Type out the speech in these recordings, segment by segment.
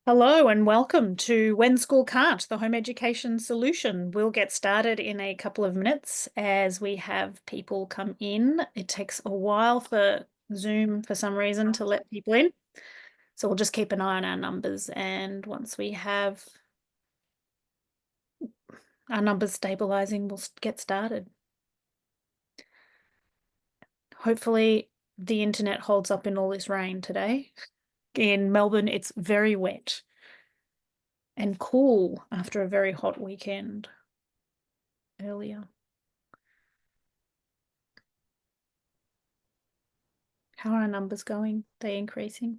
Hello and welcome to When School Can't, the home education solution. We'll get started in a couple of minutes as we have people come in. It takes a while for Zoom, for some reason, to let people in. So we'll just keep an eye on our numbers. And once we have our numbers stabilizing, we'll get started. Hopefully the internet holds up in all this rain today. In Melbourne, it's very wet and cool after a very hot weekend earlier. How are our numbers going? They increasing?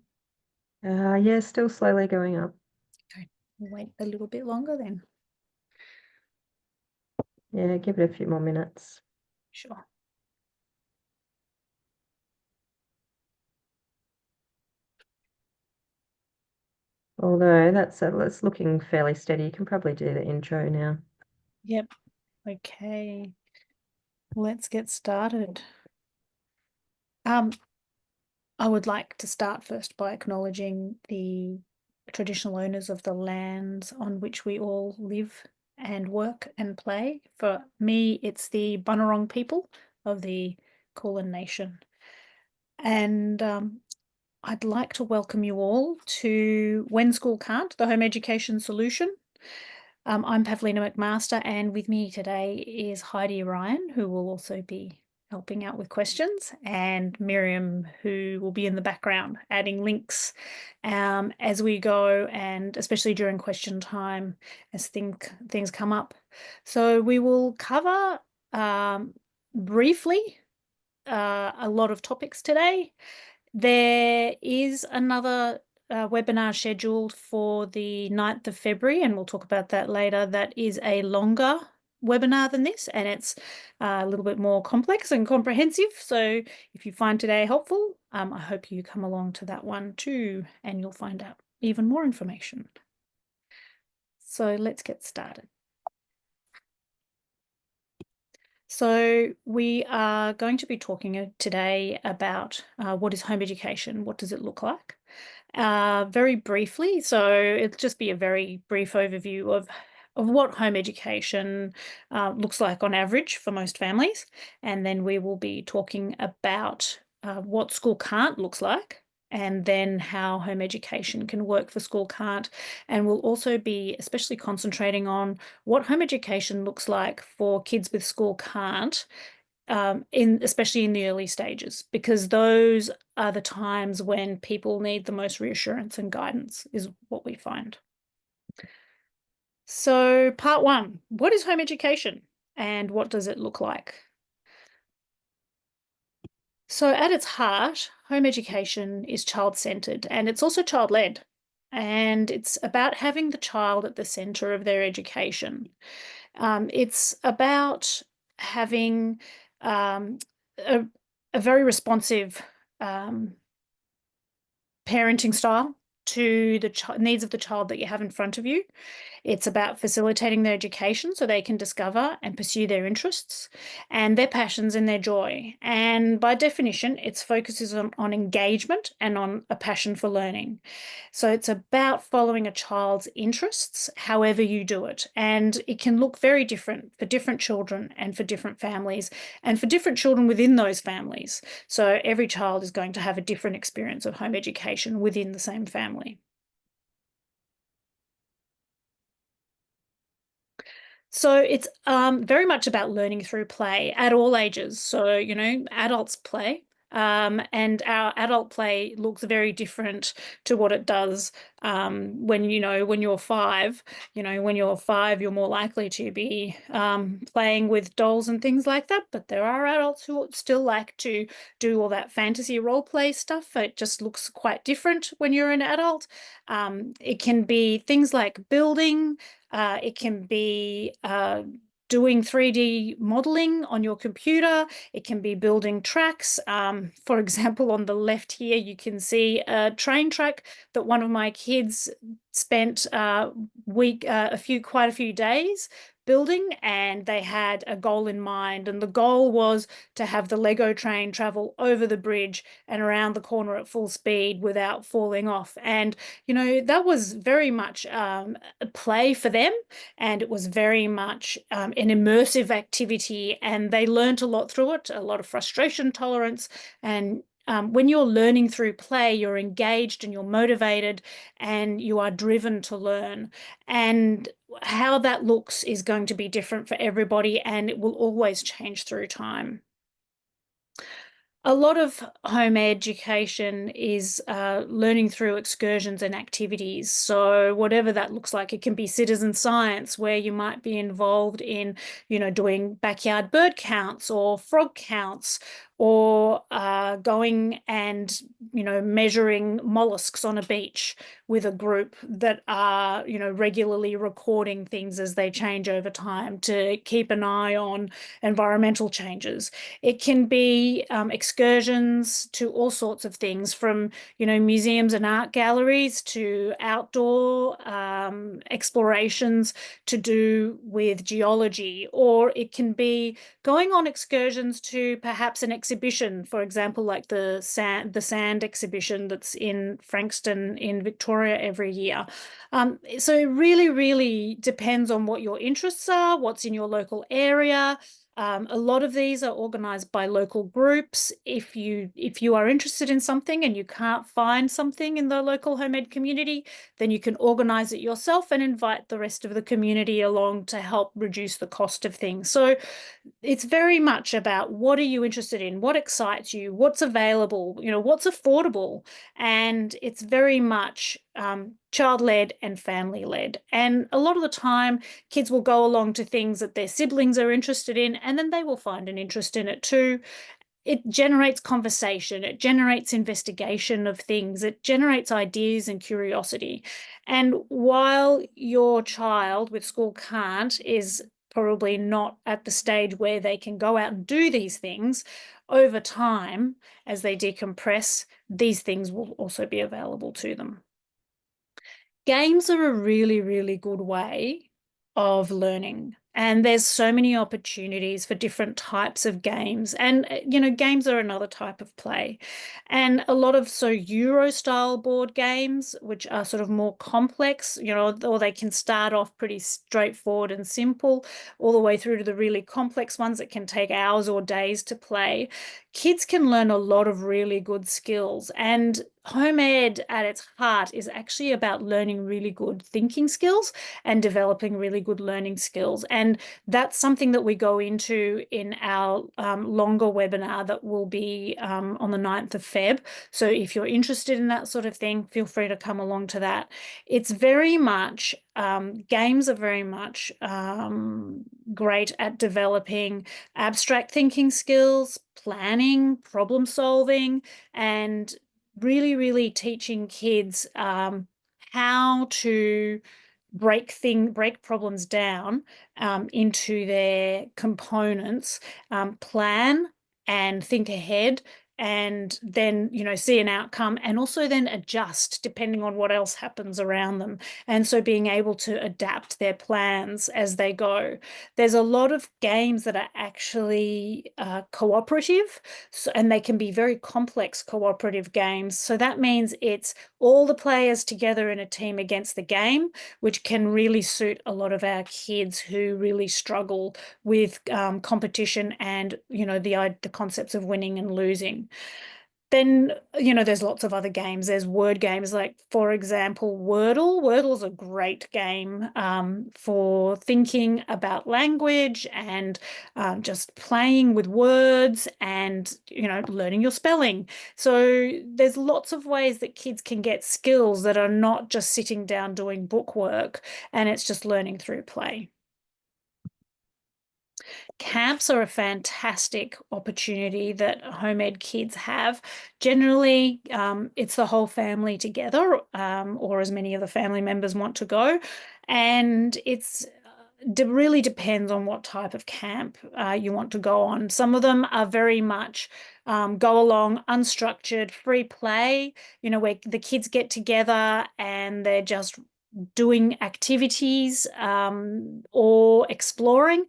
Yeah, still slowly going up. Okay, we'll wait a little bit longer then. Yeah, give it a few more minutes. Sure. Although it's looking fairly steady. You can probably do the intro now. Yep. Okay. Let's get started. I would like to start first by acknowledging the traditional owners of the lands on which we all live and work and play. For me, it's the Bunurong people of the Kulin Nation. And I'd like to welcome you all to When School Can't, the home education solution. I'm Pavlina McMaster, and with me today is Heidi Ryan, who will also be helping out with questions, and Miriam, who will be in the background adding links as we go, and especially during question time as things come up. So we will cover briefly a lot of topics today. There is another webinar scheduled for the 9th of February, and we'll talk about that later. That is a longer webinar than this, and it's a little bit more complex and comprehensive. So if you find today helpful, I hope you come along to that one too, and you'll find out even more information. So let's get started. So we are going to be talking today about what is home education, what does it look like? Very briefly, so it'll just be a very brief overview of what home education looks like on average for most families. And then we will be talking about what school can't looks like, and then how home education can work for school can't. And we'll also be especially concentrating on what home education looks like for kids with school can't, especially in the early stages, because those are the times when people need the most reassurance and guidance, is what we find. So part one, what is home education and what does it look like? So at its heart, home education is child-centered and it's also child-led. And it's about having the child at the center of their education. It's about having um, a, a very responsive parenting style to the needs of the child that you have in front of you. It's about facilitating their education so they can discover and pursue their interests and their passions and their joy. And by definition, its focus is on engagement and on a passion for learning. So it's about following a child's interests, however you do it. And it can look very different for different children and for different families and for different children within those families. So every child is going to have a different experience of home education within the same family. So it's very much about learning through play at all ages. So, adults play. And our adult play looks very different to what it does when you're five. When you're five, you're more likely to be playing with dolls and things like that. But there are adults who still like to do all that fantasy role play stuff. It just looks quite different when you're an adult. It can be things like building. It can be doing 3D modeling on your computer. It can be building tracks. For example, on the left here, you can see a train track that one of my kids spent quite a few days building, and they had a goal in mind. And the goal was to have the Lego train travel over the bridge and around the corner at full speed without falling off. And, that was very much a play for them. And it was very much an immersive activity. And they learned a lot through it, a lot of frustration tolerance. And when you're learning through play, you're engaged and you're motivated and you are driven to learn. And how that looks is going to be different for everybody, and it will always change through time. A lot of home education is learning through excursions and activities. So whatever that looks like, it can be citizen science, where you might be involved in, doing backyard bird counts or frog counts, or going and, measuring mollusks on a beach with a group that are, regularly recording things as they change over time to keep an eye on environmental changes. It can be excursions to all sorts of things, from, museums and art galleries to outdoor explorations to do with geology. Or it can be going on excursions to perhaps an exhibition, for example, like the sand exhibition that's in Frankston in Victoria every year. So it really, really depends on what your interests are, what's in your local area. A lot of these are organized by local groups. If you are interested in something and you can't find something in the local home ed community, then you can organize it yourself and invite the rest of the community along to help reduce the cost of things. So it's very much about, what are you interested in, what excites you, what's available, what's affordable. And it's very much child-led and family-led. And a lot of the time, kids will go along to things that their siblings are interested in, and then they will find an interest in it too. It generates conversation, it generates investigation of things, it generates ideas and curiosity. And while your child with school can't, is probably not at the stage where they can go out and do these things, over time, as they decompress, these things will also be available to them. Games are a really, really good way of learning. And there's so many opportunities for different types of games. And, games are another type of play. And a lot of Euro style board games, which are sort of more complex, or they can start off pretty straightforward and simple, all the way through to the really complex ones that can take hours or days to play. Kids can learn a lot of really good skills. And home ed at its heart is actually about learning really good thinking skills and developing really good learning skills. And that's something that we go into in our longer webinar that will be on the 9th of Feb. So if you're interested in that sort of thing, feel free to come along to that. It's very much, games are very much great at developing abstract thinking skills, planning, problem solving, and really, really teaching kids how to break problems down into their components, plan and think ahead, and then, see an outcome, and also then adjust depending on what else happens around them. And so being able to adapt their plans as they go. There's a lot of games that are actually cooperative, and they can be very complex cooperative games. So that means it's all the players together in a team against the game, which can really suit a lot of our kids who really struggle with competition and, the concepts of winning and losing. Then, there's lots of other games. There's word games, like, for example, Wordle. Wordle's a great game for thinking about language and just playing with words and, learning your spelling. So there's lots of ways that kids can get skills that are not just sitting down doing bookwork, and it's just learning through play. Camps are a fantastic opportunity that home ed kids have. Generally, it's the whole family together, or as many of the family members want to go. And it's really depends on what type of camp you want to go on. Some of them are very much go along unstructured, free play, where the kids get together and they're just doing activities or exploring.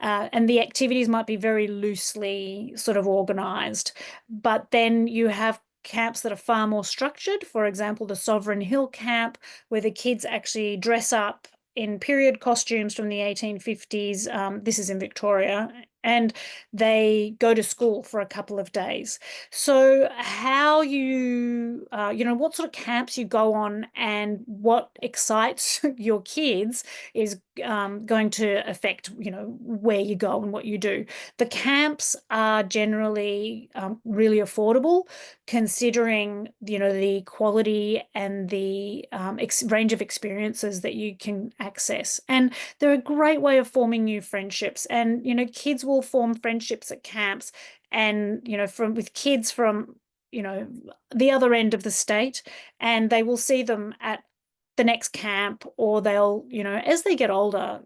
And the activities might be very loosely sort of organized. But then you have camps that are far more structured. For example, the Sovereign Hill Camp, where the kids actually dress up in period costumes from the 1850s. This is in Victoria. And they go to school for a couple of days. So how what sort of camps you go on and what excites your kids is going to affect, where you go and what you do. The camps are generally really affordable, considering, the quality and the range of experiences that you can access. And they're a great way of forming new friendships. And, kids will form friendships at camps and, with kids from, the other end of the state, and they will see them at the next camp, or they'll, as they get older,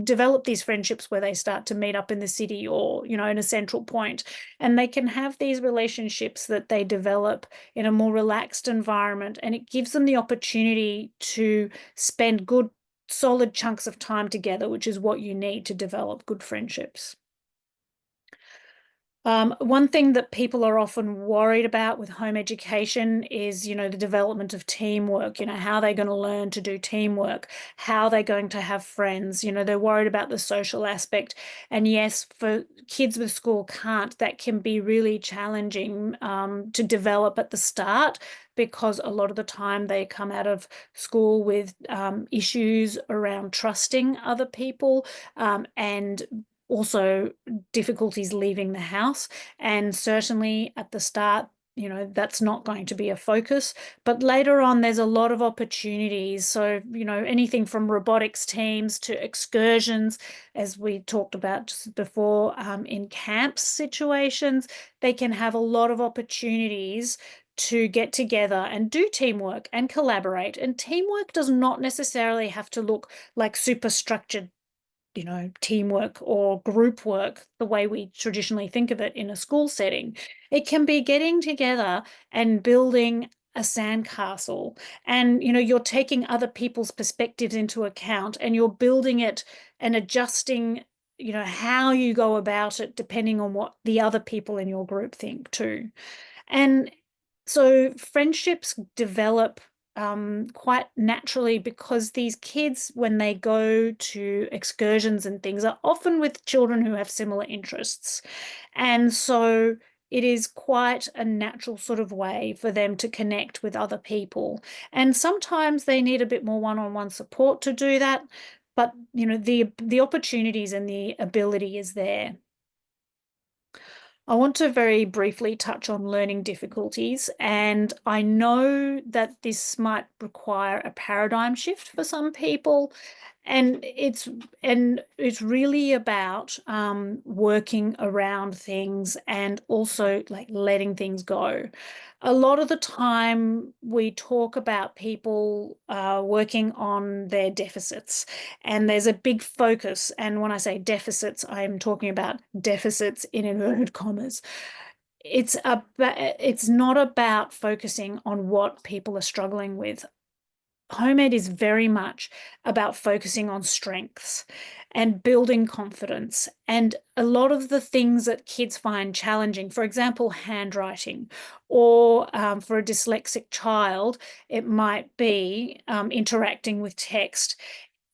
develop these friendships where they start to meet up in the city or, in a central point, and they can have these relationships that they develop in a more relaxed environment, and it gives them the opportunity to spend good, solid chunks of time together, which is what you need to develop good friendships. One thing that people are often worried about with home education is, the development of teamwork, how they're going to learn to do teamwork, how they're going to have friends, they're worried about the social aspect. And yes, for kids with school can't, that can be really challenging to develop at the start, because a lot of the time they come out of school with issues around trusting other people, and also difficulties leaving the house. And certainly at the start, that's not going to be a focus. But later on, there's a lot of opportunities. So, anything from robotics teams to excursions, as we talked about just before, in camp situations, they can have a lot of opportunities to get together and do teamwork and collaborate. And teamwork does not necessarily have to look like super structured, teamwork or group work the way we traditionally think of it in a school setting. It can be getting together and building a sandcastle, and you're taking other people's perspectives into account, and you're building it and adjusting, how you go about it depending on what the other people in your group think too. And so friendships develop quite naturally, because these kids, when they go to excursions and things, are often with children who have similar interests. And so it is quite a natural sort of way for them to connect with other people. And sometimes they need a bit more one-on-one support to do that. But, the opportunities and the ability is there. I want to very briefly touch on learning difficulties, and I know that this might require a paradigm shift for some people, and it's really about working around things and also like letting things go. A lot of the time we talk about people working on their deficits, and there's a big focus. And when I say deficits, I'm talking about deficits in inverted commas. It's not about focusing on what people are struggling with. Home ed is very much about focusing on strengths and building confidence. And a lot of the things that kids find challenging, for example, handwriting, or for a dyslexic child, it might be interacting with text.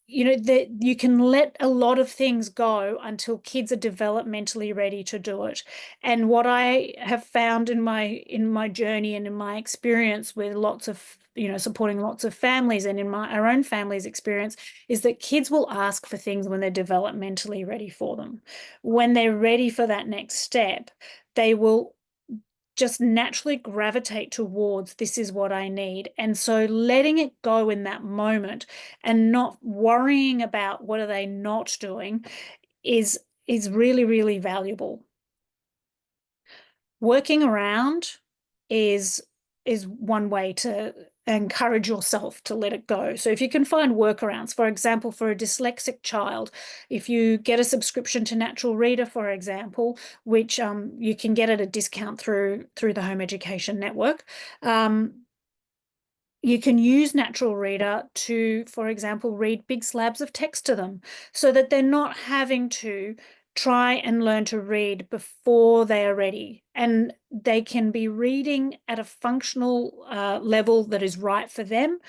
That you can let a lot of things go until kids are developmentally ready to do it. And what I have found in my journey and in my experience with lots of, supporting lots of families, and in our own family's experience, is that kids will ask for things when they're developmentally ready for them. When they're ready for that next step, they will just naturally gravitate towards, this is what I need. And so letting it go in that moment and not worrying about what are they not doing is really, really valuable. Working around is one way to encourage yourself to let it go. So if you can find workarounds, for example, for a dyslexic child, if you get a subscription to Natural Reader, for example, which you can get at a discount through the Home Education Network, You can use Natural Reader to, for example, read big slabs of text to them so that they're not having to try and learn to read before they are ready. And they can be reading at a functional level that is right for them,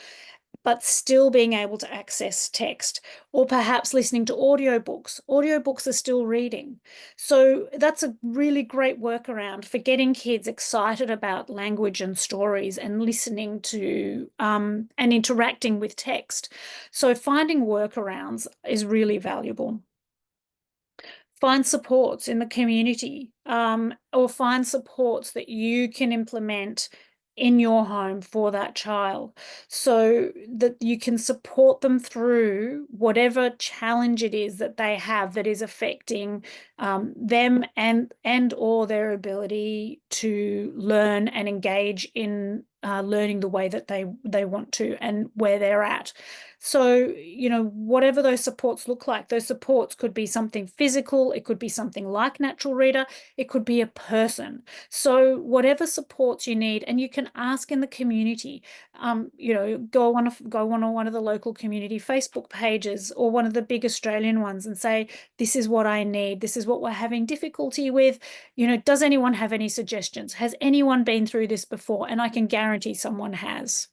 but still being able to access text, or perhaps listening to audiobooks. Audiobooks are still reading. So that's a really great workaround for getting kids excited about language and stories and listening to and interacting with text. So finding workarounds is really valuable. Find supports in the community, or find supports that you can implement in your home for that child so that you can support them through whatever challenge it is that they have that is affecting them and or their ability to learn and engage in learning the way that they want to and where they're at. So, whatever those supports look like, those supports could be something physical, it could be something like Natural Reader, it could be a person. So, whatever supports you need, and you can ask in the community, go on one of the local community Facebook pages or one of the big Australian ones and say, this is what I need, this is what we're having difficulty with. Does anyone have any suggestions? Has anyone been through this before? And I can guarantee someone has.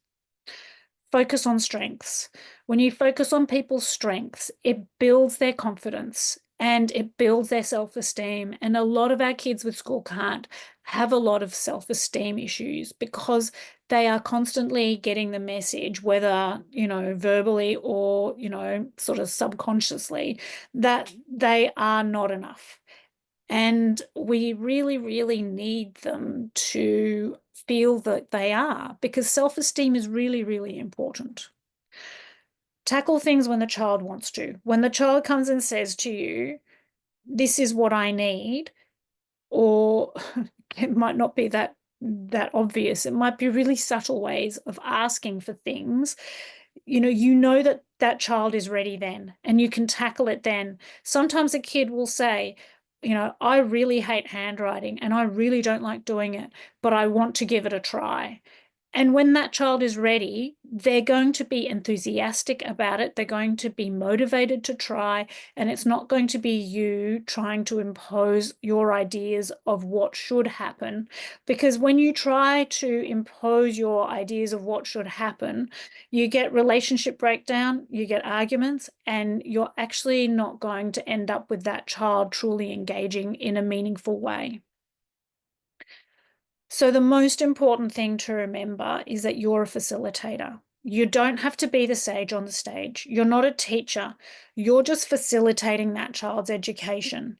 Focus on strengths. When you focus on people's strengths, it builds their confidence and it builds their self-esteem. And a lot of our kids with school can't have a lot of self-esteem issues because they are constantly getting the message, whether, verbally or, sort of subconsciously, that they are not enough. And we really, really need them to feel that they are, because self-esteem is really, really important. Tackle things when the child wants to. When the child comes and says to you, this is what I need, or it might not be that obvious. It might be really subtle ways of asking for things. You know that that child is ready then, and you can tackle it then. Sometimes a kid will say, I really hate handwriting and I really don't like doing it, but I want to give it a try. And when that child is ready, they're going to be enthusiastic about it. They're going to be motivated to try. And it's not going to be you trying to impose your ideas of what should happen. Because when you try to impose your ideas of what should happen, you get relationship breakdown, you get arguments, and you're actually not going to end up with that child truly engaging in a meaningful way. So the most important thing to remember is that you're a facilitator. You don't have to be the sage on the stage. You're not a teacher. You're just facilitating that child's education.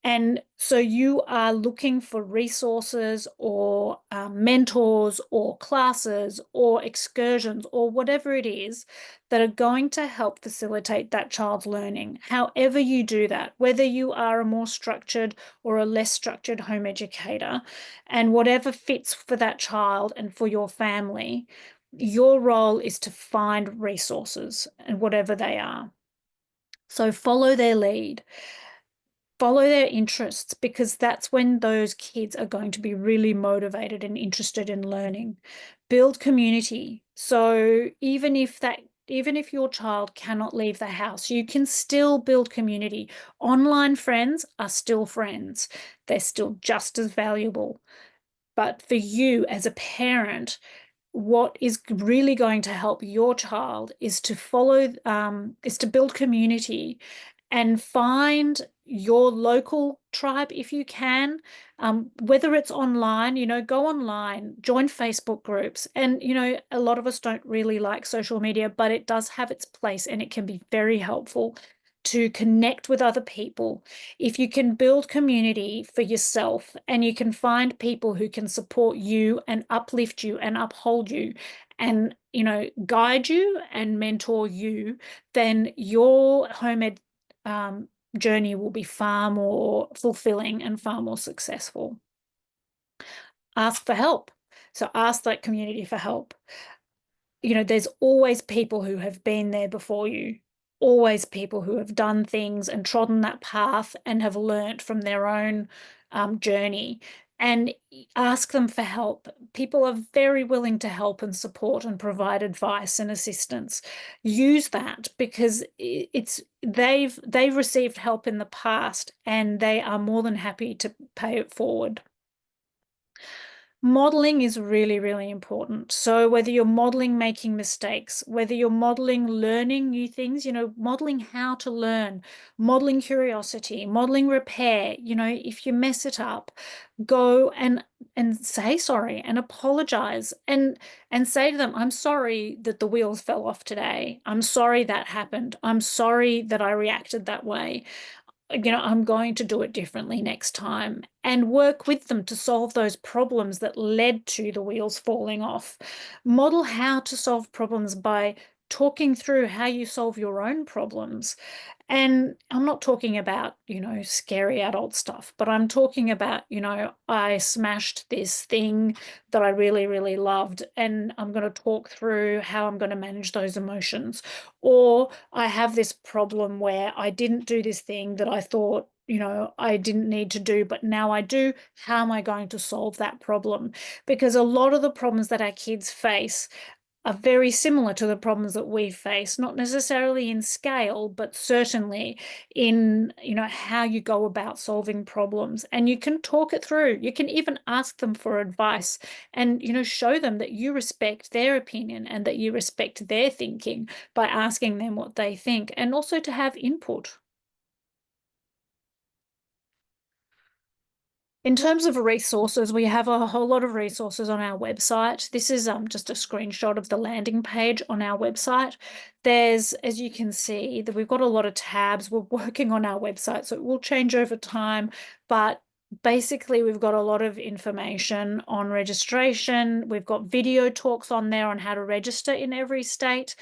And so you are looking for resources or mentors or classes or excursions or whatever it is that are going to help facilitate that child's learning. However you do that, whether you are a more structured or a less structured home educator, and whatever fits for that child and for your family, your role is to find resources and whatever they are. So follow their lead, follow their interests, because that's when those kids are going to be really motivated and interested in learning. Build community. So even if your child cannot leave the house, you can still build community. Online friends are still friends. They're still just as valuable. But for you as a parent, what is really going to help your child is to is to build community and find your local tribe if you can, whether it's online, go online, join Facebook groups. And, a lot of us don't really like social media, but it does have its place and it can be very helpful to connect with other people. If you can build community for yourself and you can find people who can support you and uplift you and uphold you and, guide you and mentor you, then your home ed journey will be far more fulfilling and far more successful. Ask for help. So ask that community for help. There's always people who have been there before you, always people who have done things and trodden that path and have learnt from their own journey. and ask them for help. People are very willing to help and support and provide advice and assistance. Use that, because they've received help in the past and they are more than happy to pay it forward. Modeling is really, really important. So whether you're modeling making mistakes, whether you're modeling learning new things, modeling how to learn, modeling curiosity, modeling repair, if you mess it up, go and say sorry and apologize and say to them, I'm sorry that the wheels fell off today. I'm sorry that happened. I'm sorry that I reacted that way. I'm going to do it differently next time, and work with them to solve those problems that led to the wheels falling off. Model how to solve problems by talking through how you solve your own problems. And I'm not talking about, scary adult stuff, but I'm talking about, I smashed this thing that I really, really loved, and I'm going to talk through how I'm going to manage those emotions. Or I have this problem where I didn't do this thing that I thought, I didn't need to do, but now I do. How am I going to solve that problem? Because a lot of the problems that our kids face are very similar to the problems that we face, not necessarily in scale, but certainly in, how you go about solving problems. And you can talk it through. You can even ask them for advice and, show them that you respect their opinion and that you respect their thinking by asking them what they think, and also to have input. In terms of resources, we have a whole lot of resources on our website. This is just a screenshot of the landing page on our website. There's, as you can see, that we've got a lot of tabs. We're working on our website, so it will change over time, but basically we've got a lot of information on registration. We've got video talks on there on how to register in every state.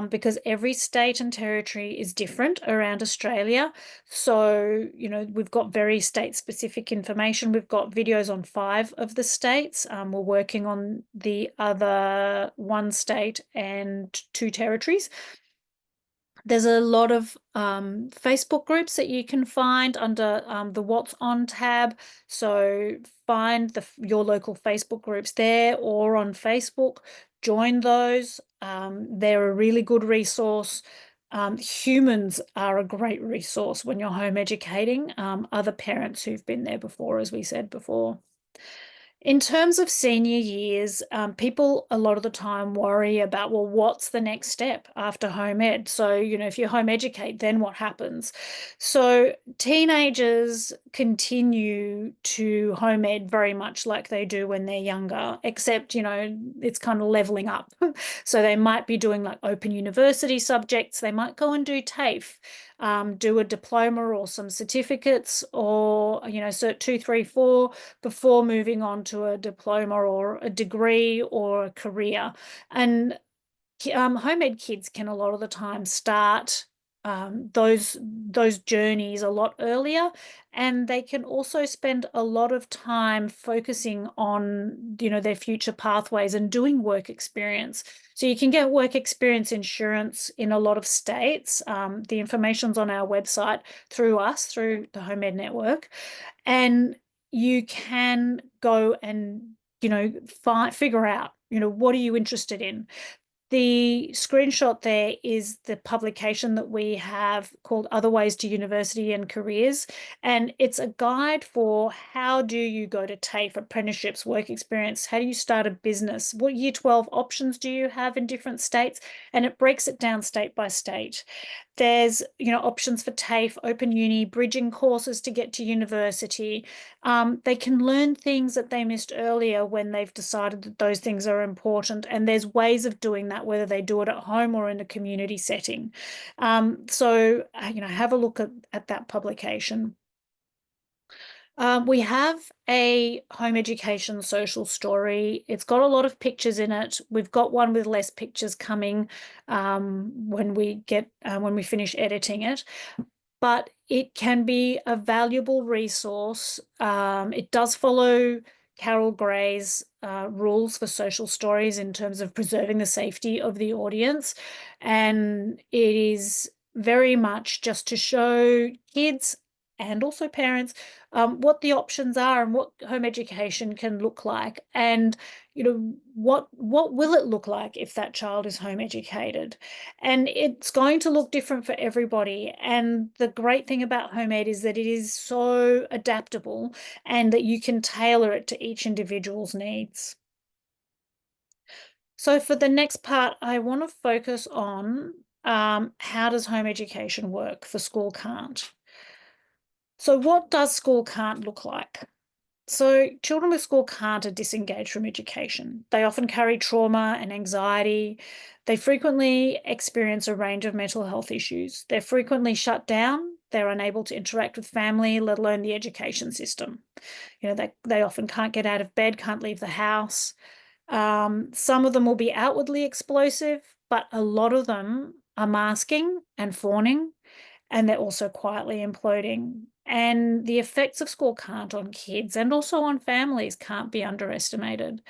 Because every state and territory is different around Australia. So, we've got very state-specific information. We've got videos on 5 of the states. We're working on the other 1 state and 2 territories. There's a lot of Facebook groups that you can find under the What's On tab. So find your local Facebook groups there or on Facebook. Join those. They're a really good resource. Humans are a great resource when you're home educating other parents who've been there before, as we said before. In terms of senior years, people a lot of the time worry about, well, what's the next step after home ed? So, if you home educate, then what happens? So teenagers continue to home ed very much like they do when they're younger, except, it's kind of leveling up. So they might be doing like open university subjects. They might go and do TAFE, do a diploma or some certificates or, Cert 2, 3, 4 before moving on to a diploma or a degree or a career. And home ed kids can a lot of the time start those journeys a lot earlier, and they can also spend a lot of time focusing on their future pathways and doing work experience. So you can get work experience insurance in a lot of states. The information's on our website through the Home Ed Network, and you can go and figure out what are you interested in. The screenshot there is the publication that we have called Other Ways to University and Careers. And it's a guide for how do you go to TAFE, apprenticeships, work experience, how do you start a business, what year 12 options do you have in different states? And it breaks it down state by state. There's, options for TAFE, open uni, bridging courses to get to university. They can learn things that they missed earlier when they've decided that those things are important. And there's ways of doing that, whether they do it at home or in a community setting. So, have a look at that publication. We have a home education social story. It's got a lot of pictures in it. We've got one with less pictures coming when we finish editing it. But it can be a valuable resource. It does follow Carol Gray's rules for social stories in terms of preserving the safety of the audience. And it is very much just to show kids and also parents, what the options are and what home education can look like, and what will it look like if that child is home educated. And it's going to look different for everybody. And the great thing about home ed is that it is so adaptable and that you can tailor it to each individual's needs. So for the next part, I want to focus on how does home education work for school can't. So what does school can't look like? So children with school can't are disengaged from education. They often carry trauma and anxiety. They frequently experience a range of mental health issues. They're frequently shut down. They're unable to interact with family, let alone the education system. They often can't get out of bed, can't leave the house. Some of them will be outwardly explosive, but a lot of them are masking and fawning, and they're also quietly imploding. And the effects of school can't on kids and also on families can't be underestimated.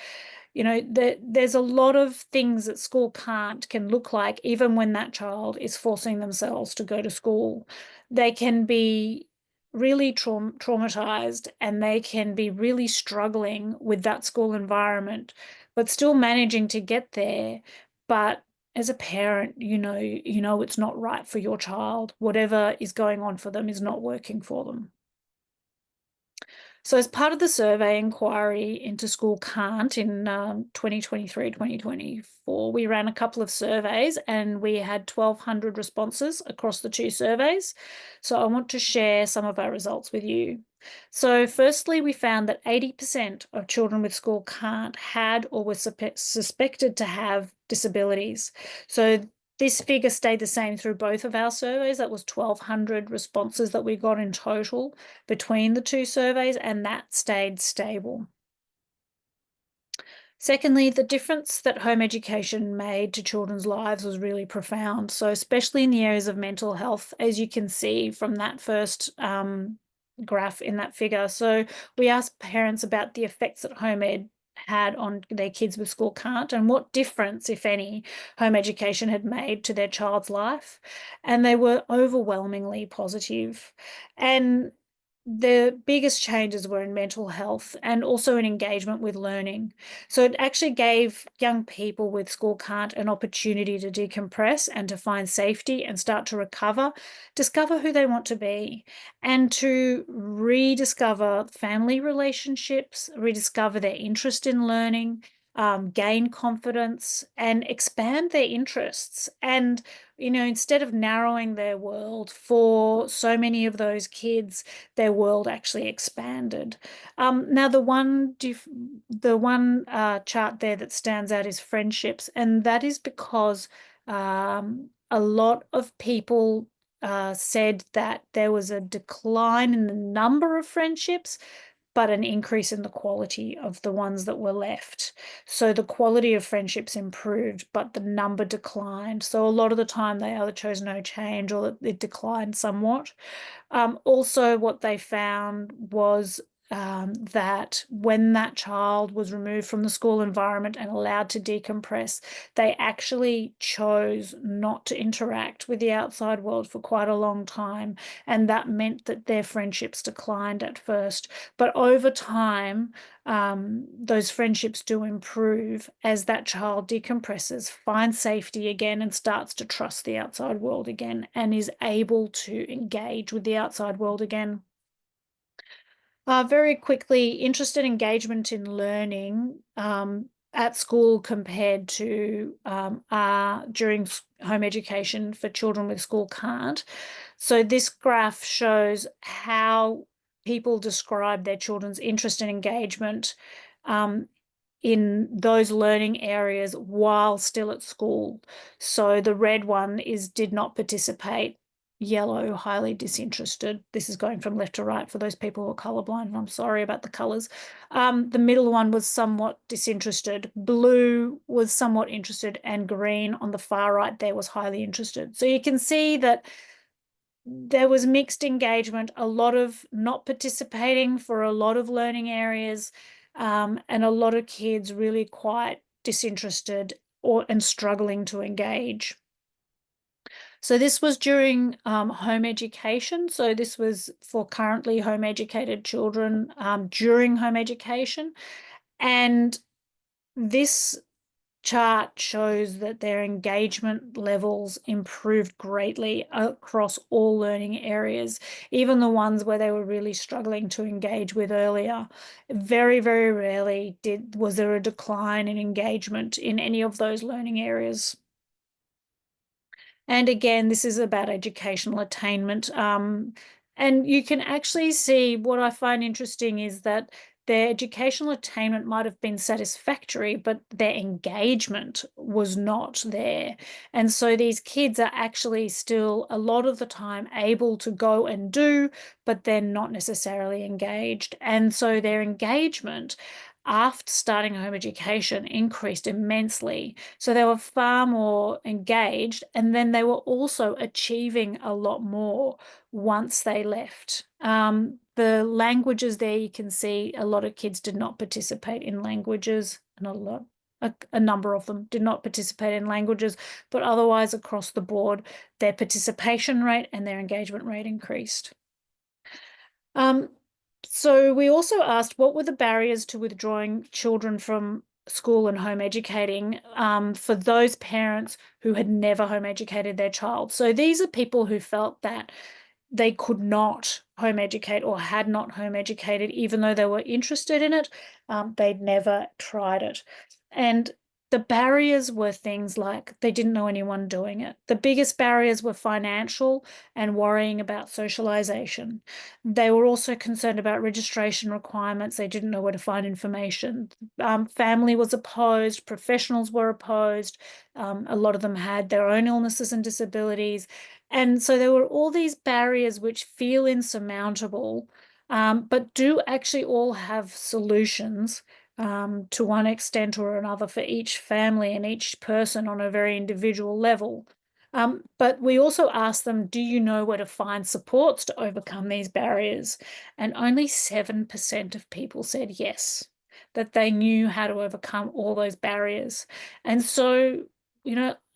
There's a lot of things that school can't can look like, even when that child is forcing themselves to go to school. They can be really traumatized, and they can be really struggling with that school environment, but still managing to get there. But as a parent, you know it's not right for your child. Whatever is going on for them is not working for them. So as part of the survey inquiry into school can't in 2023, 2024, we ran a couple of surveys and we had 1,200 responses across the two surveys. So I want to share some of our results with you. So firstly, we found that 80% of children with school can't had or were suspected to have disabilities. So this figure stayed the same through both of our surveys. That was 1,200 responses that we got in total between the two surveys, and that stayed stable. Secondly, the difference that home education made to children's lives was really profound. So especially in the areas of mental health, as you can see from that first graph in that figure. So we asked parents about the effects that home ed had on their kids with school can't and what difference, if any, home education had made to their child's life. And they were overwhelmingly positive. And the biggest changes were in mental health and also in engagement with learning. So it actually gave young people with school can't an opportunity to decompress and to find safety and start to recover, discover who they want to be, and to rediscover family relationships, rediscover their interest in learning, gain confidence, and expand their interests. And instead of narrowing their world, for so many of those kids, their world actually expanded. Now, the one chart there that stands out is friendships, and that is because a lot of people said that there was a decline in the number of friendships, but an increase in the quality of the ones that were left. So the quality of friendships improved, but the number declined. So a lot of the time they either chose no change or it declined somewhat. Also, what they found was that when that child was removed from the school environment and allowed to decompress, they actually chose not to interact with the outside world for quite a long time. And that meant that their friendships declined at first. But over time, those friendships do improve as that child decompresses, finds safety again, and starts to trust the outside world again, and is able to engage with the outside world again. Very quickly, interest and engagement in learning at school compared to during home education for children with school can't. So this graph shows how people describe their children's interest and engagement in those learning areas while still at school. So the red one is did not participate, yellow, highly disinterested. This is going from left to right for those people who are colorblind, and I'm sorry about the colors. The middle one was somewhat disinterested, blue was somewhat interested, and green on the far right there was highly interested. So you can see that there was mixed engagement, a lot of not participating for a lot of learning areas, and a lot of kids really quite disinterested and struggling to engage. So this was during home education. So this was for currently home educated children during home education. And this chart shows that their engagement levels improved greatly across all learning areas, even the ones where they were really struggling to engage with earlier. Very, very rarely was there a decline in engagement in any of those learning areas. And again, this is about educational attainment. And you can actually see what I find interesting is that their educational attainment might have been satisfactory, but their engagement was not there. And so these kids are actually still a lot of the time able to go and do, but they're not necessarily engaged. And so their engagement after starting home education increased immensely. So they were far more engaged, and then they were also achieving a lot more once they left. The languages there, you can see a lot of kids did not participate in languages, not a lot. A number of them did not participate in languages, but otherwise across the board, their participation rate and their engagement rate increased. Um, so we also asked what were the barriers to withdrawing children from school and home educating for those parents who had never home educated their child. So these are people who felt that they could not home educate or had not home educated, even though they were interested in it. They'd never tried it. And the barriers were things like they didn't know anyone doing it. The biggest barriers were financial and worrying about socialization. They were also concerned about registration requirements. They didn't know where to find information. Family was opposed, professionals were opposed. A lot of them had their own illnesses and disabilities. And so there were all these barriers which feel insurmountable, but do actually all have solutions to one extent or another for each family and each person on a very individual level. But we also asked them, do you know where to find supports to overcome these barriers? And only 7% of people said yes, that they knew how to overcome all those barriers. And so,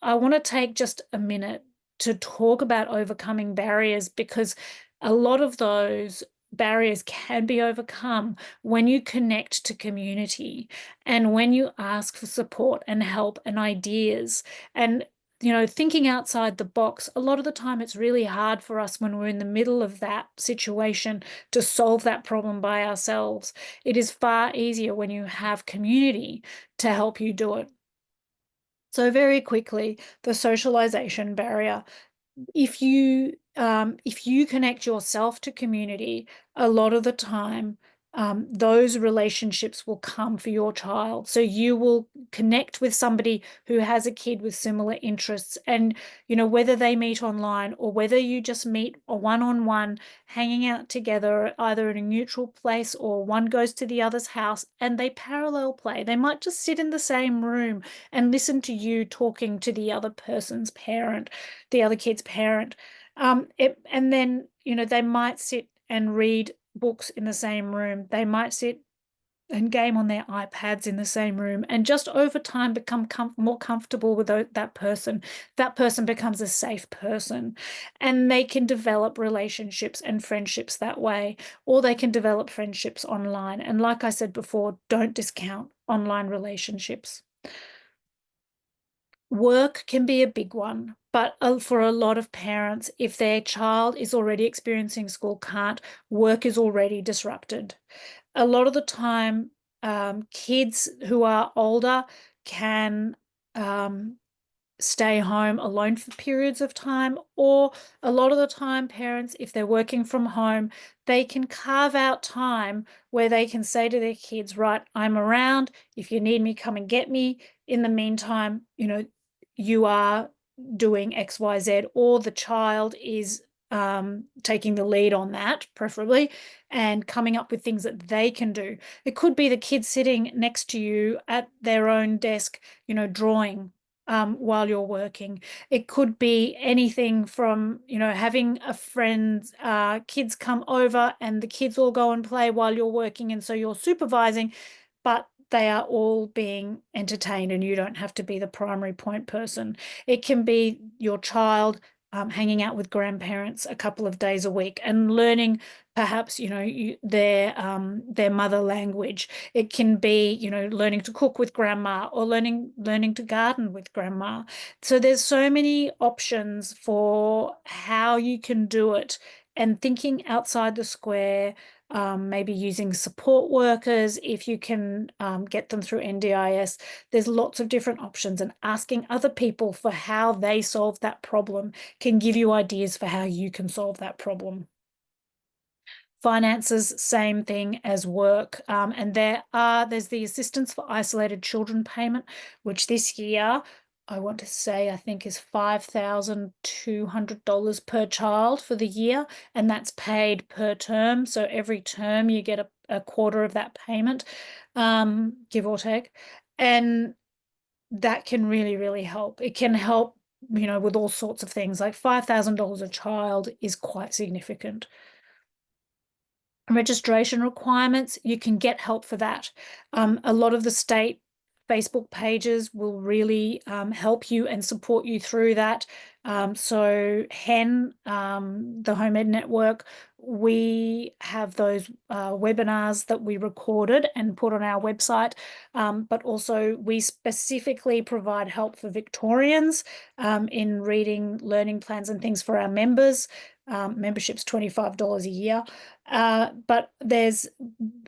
I want to take just a minute to talk about overcoming barriers because a lot of those barriers can be overcome when you connect to community and when you ask for support and help and ideas and thinking outside the box. A lot of the time it's really hard for us when we're in the middle of that situation to solve that problem by ourselves. It is far easier when you have community to help you do it. So very quickly, the socialization barrier. If you connect yourself to community, a lot of the time, those relationships will come for your child. So you will connect with somebody who has a kid with similar interests, and whether they meet online or whether you just meet a one-on-one, hanging out together, either in a neutral place or one goes to the other's house and they parallel play. They might just sit in the same room and listen to you talking to the other person's parent, the other kid's parent. And then, they might sit and read books in the same room. They might sit and game on their iPads in the same room and just over time become more comfortable with that person. That person becomes a safe person and they can develop relationships and friendships that way, or they can develop friendships online. And like I said before, don't discount online relationships. Work can be a big one, but for a lot of parents, if their child is already experiencing school can't, work is already disrupted. A lot of the time, kids who are older can stay home alone for periods of time, or a lot of the time, parents, if they're working from home, they can carve out time where they can say to their kids, right, I'm around. If you need me, come and get me. In the meantime, you are doing X, Y, Z, or the child is taking the lead on that, preferably, and coming up with things that they can do. It could be the kid sitting next to you at their own desk, drawing while you're working. It could be anything from, having a friend's kids come over and the kids all go and play while you're working. And so you're supervising, but they are all being entertained and you don't have to be the primary point person. It can be your child hanging out with grandparents a couple of days a week and learning perhaps, their mother language. It can be, learning to cook with grandma or learning to garden with grandma. So there's so many options for how you can do it and thinking outside the square, maybe using support workers if you can get them through NDIS. There's lots of different options, and asking other people for how they solve that problem can give you ideas for how you can solve that problem. Finances, same thing as work. And there's the Assistance for Isolated Children payment, which this year I want to say I think is $5,200 per child for the year, and that's paid per term. So every term you get a quarter of that payment, give or take. And that can really, really help. It can help, with all sorts of things. Like $5,000 a child is quite significant. Registration requirements, you can get help for that. A lot of the state Facebook pages will really help you and support you through that. So HEN, the Home Ed Network, we have those webinars that we recorded and put on our website, but also we specifically provide help for Victorians in reading learning plans and things for our members. Membership's $25 a year. But there's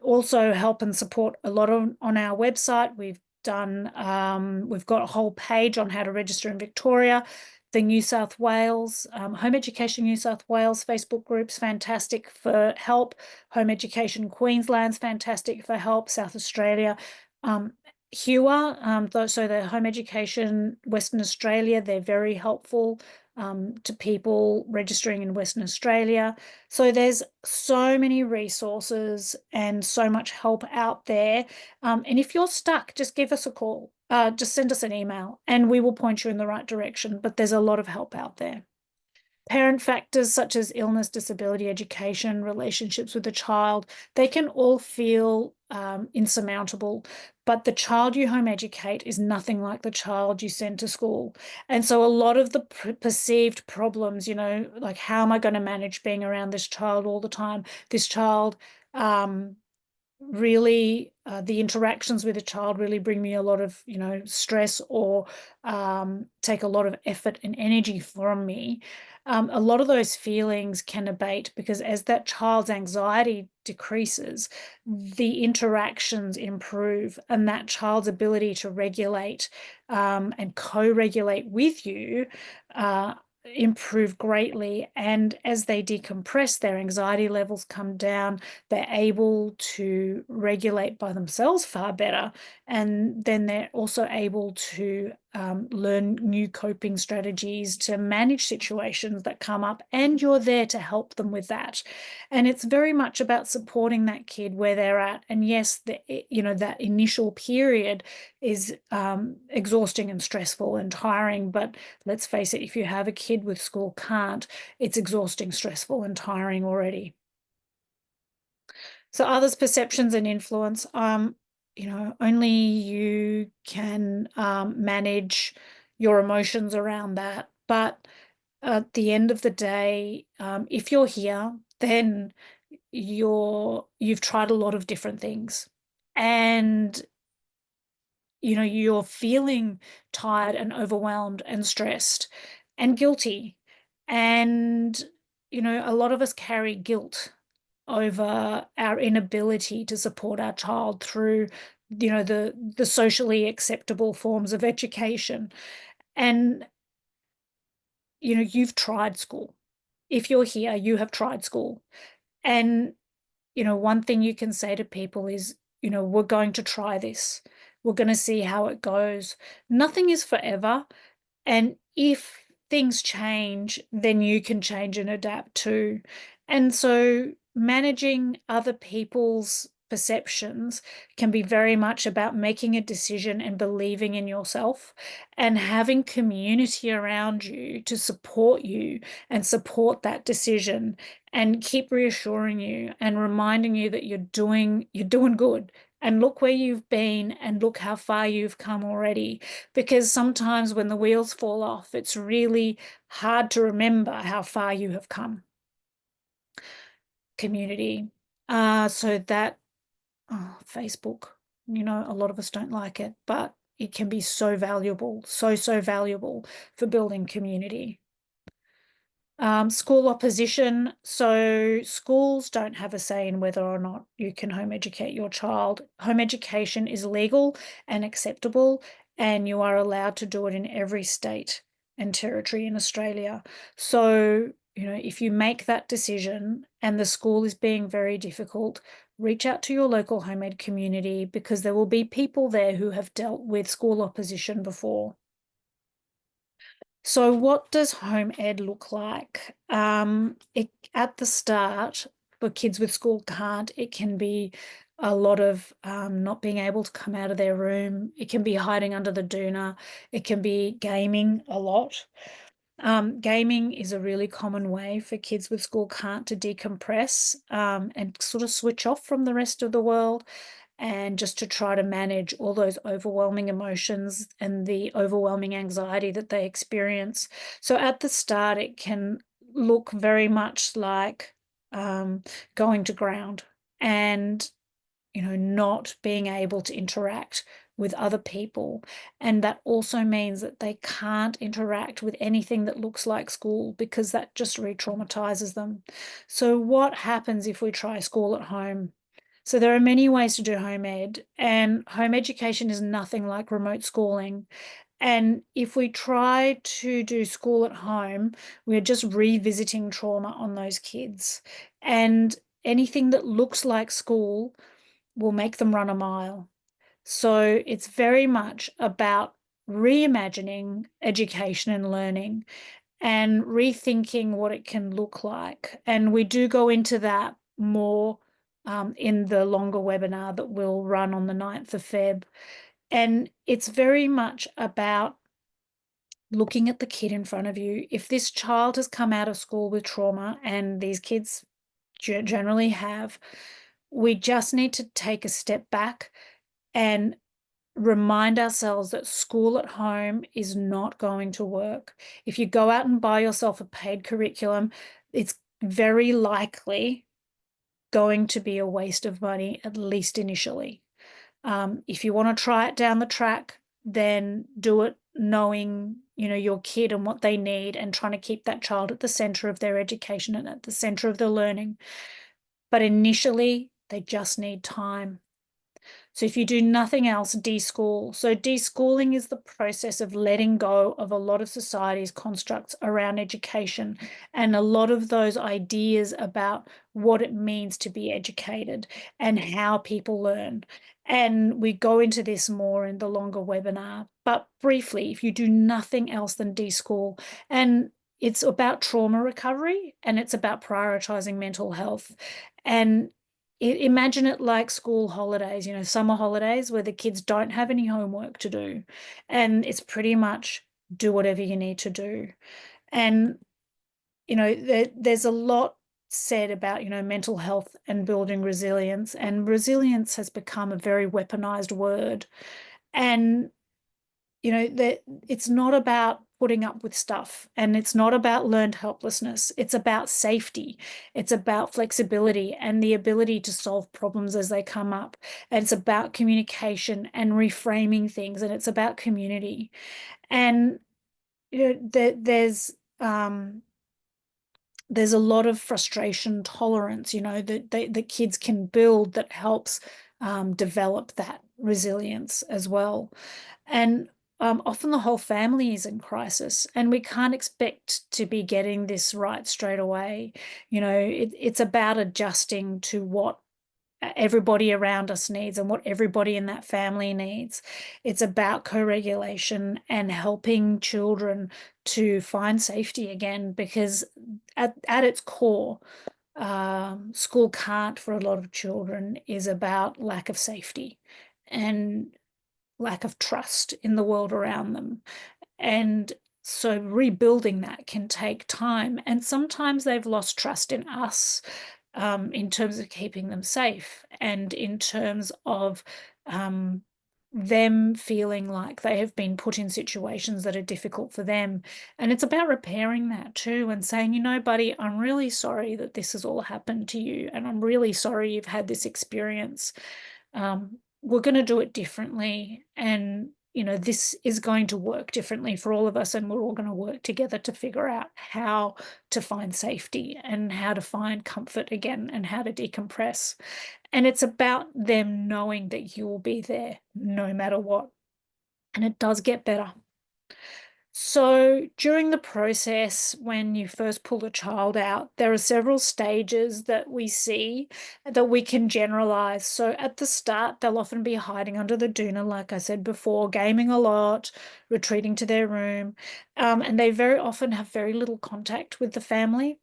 also help and support a lot on our website. We've got a whole page on how to register in Victoria. The New South Wales, Home Education New South Wales Facebook group's fantastic for help. Home Education Queensland's fantastic for help. South Australia. HUA, so the Home Education Western Australia, they're very helpful to people registering in Western Australia. So there's so many resources and so much help out there. And if you're stuck, just give us a call. Just send us an email and we will point you in the right direction. But there's a lot of help out there. Parent factors such as illness, disability, education, relationships with the child, they can all feel insurmountable, but the child you home educate is nothing like the child you send to school. And so a lot of the perceived problems, like how am I going to manage being around this child all the time? This child, really the interactions with a child really bring me a lot of stress or take a lot of effort and energy from me. A lot of those feelings can abate because as that child's anxiety decreases, the interactions improve, and that child's ability to regulate and co-regulate with you improve greatly. And as they decompress, their anxiety levels come down, they're able to regulate by themselves far better. And then they're also able to learn new coping strategies to manage situations that come up, and you're there to help them with that. And it's very much about supporting that kid where they're at. And yes, that initial period is exhausting and stressful and tiring, but let's face it, if you have a kid with school can't, it's exhausting, stressful, and tiring already. So others' perceptions and influence, only you can manage manage your emotions around that. But at the end of the day, if you're here, then you've tried a lot of different things. And you're feeling tired and overwhelmed and stressed and guilty. And, a lot of us carry guilt over our inability to support our child through, the socially acceptable forms of education. And, you've tried school. If you're here, you have tried school. And, one thing you can say to people is, we're going to try this. We're going to see how it goes. Nothing is forever. And if things change, then you can change and adapt too. And so managing other people's perceptions can be very much about making a decision and believing in yourself and having community around you to support you and support that decision and keep reassuring you and reminding you that you're doing good and look where you've been and look how far you've come already. Because sometimes when the wheels fall off, it's really hard to remember how far you have come. Community. So that Facebook, a lot of us don't like it, but it can be so valuable, so valuable for building community. School opposition. So schools don't have a say in whether or not you can home educate your child. Home education is legal and acceptable, and you are allowed to do it in every state and territory in Australia. So, if you make that decision and the school is being very difficult, reach out to your local home ed community, because there will be people there who have dealt with school opposition before. So what does home ed look like? At the start, for kids with school can't, it can be a lot of not being able to come out of their room. It can be hiding under the doona. It can be gaming a lot. Gaming is a really common way for kids with school can't to decompress and sort of switch off from the rest of the world, and just to try to manage all those overwhelming emotions and the overwhelming anxiety that they experience. So at the start, it can look very much like going to ground and not being able to interact with other people. And that also means that they can't interact with anything that looks like school, because that just re-traumatizes them. So what happens if we try school at home? So there are many ways to do home ed, and home education is nothing like remote schooling. And if we try to do school at home, we're just revisiting trauma on those kids. And anything that looks like school will make them run a mile. So it's very much about reimagining education and learning and rethinking what it can look like. And we do go into that more in the longer webinar that we'll run on the 9th of Feb. And it's very much about looking at the kid in front of you. If this child has come out of school with trauma, and these kids generally have, we just need to take a step back and remind ourselves that school at home is not going to work. If you go out and buy yourself a paid curriculum, it's very likely going to be a waste of money, at least initially. If you want to try it down the track, then do it knowing, your kid and what they need, and trying to keep that child at the center of their education and at the center of their learning. But initially, they just need time. So if you do nothing else, deschool. So deschooling is the process of letting go of a lot of society's constructs around education, and a lot of those ideas about what it means to be educated and how people learn. And we go into this more in the longer webinar. But briefly, if you do nothing else than deschool, and it's about trauma recovery, and it's about prioritizing mental health. And imagine it like school holidays, summer holidays, where the kids don't have any homework to do. And it's pretty much do whatever you need to do. And, there's a lot said about, mental health and building resilience. And resilience has become a very weaponized word. And that it's not about putting up with stuff, and it's not about learned helplessness. It's about safety. It's about flexibility and the ability to solve problems as they come up. And it's about communication and reframing things, and it's about community. And there's a lot of frustration tolerance, that kids can build, that helps develop that resilience as well. And often the whole family is in crisis, and we can't expect to be getting this right straight away. It's about adjusting to what everybody around us needs and what everybody in that family needs. It's about co-regulation and helping children to find safety again, because at its core, school can't, for a lot of children, is about lack of safety and lack of trust in the world around them. And so rebuilding that can take time. And sometimes they've lost trust in us, in terms of keeping them safe and in terms of um, them feeling like they have been put in situations that are difficult for them. And it's about repairing that too and saying, buddy, I'm really sorry that this has all happened to you. And I'm really sorry you've had this experience. We're going to do it differently. And, this is going to work differently for all of us. And we're all going to work together to figure out how to find safety and how to find comfort again and how to decompress. And it's about them knowing that you will be there no matter what. And it does get better. So during the process, when you first pull a child out, there are several stages that we see that we can generalize. So at the start, they'll often be hiding under the doona, like I said before, gaming a lot, retreating to their room, and they very often have very little contact with the family.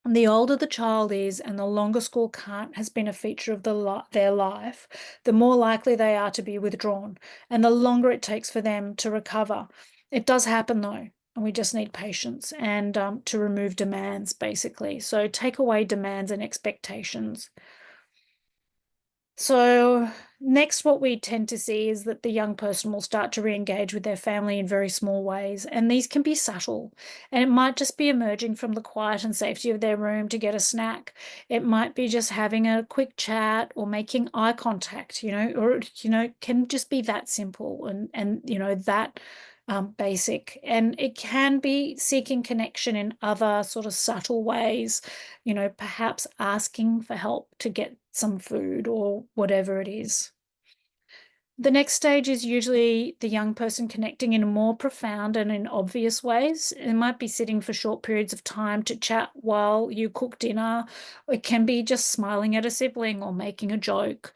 And the older the child is and the longer school can't has been a feature of their life, the more likely they are to be withdrawn and the longer it takes for them to recover. It does happen though, and we just need patience and to remove demands basically. So take away demands and expectations. So next, what we tend to see is that the young person will start to re-engage with their family in very small ways, and these can be subtle. And it might just be emerging from the quiet and safety of their room to get a snack. It might be just having a quick chat or making eye contact, or can just be that simple and that basic. And it can be seeking connection in other sort of subtle ways, perhaps asking for help to get some food or whatever it is. The next stage is usually the young person connecting in more profound and in obvious ways. It might be sitting for short periods of time to chat while you cook dinner. It can be just smiling at a sibling or making a joke.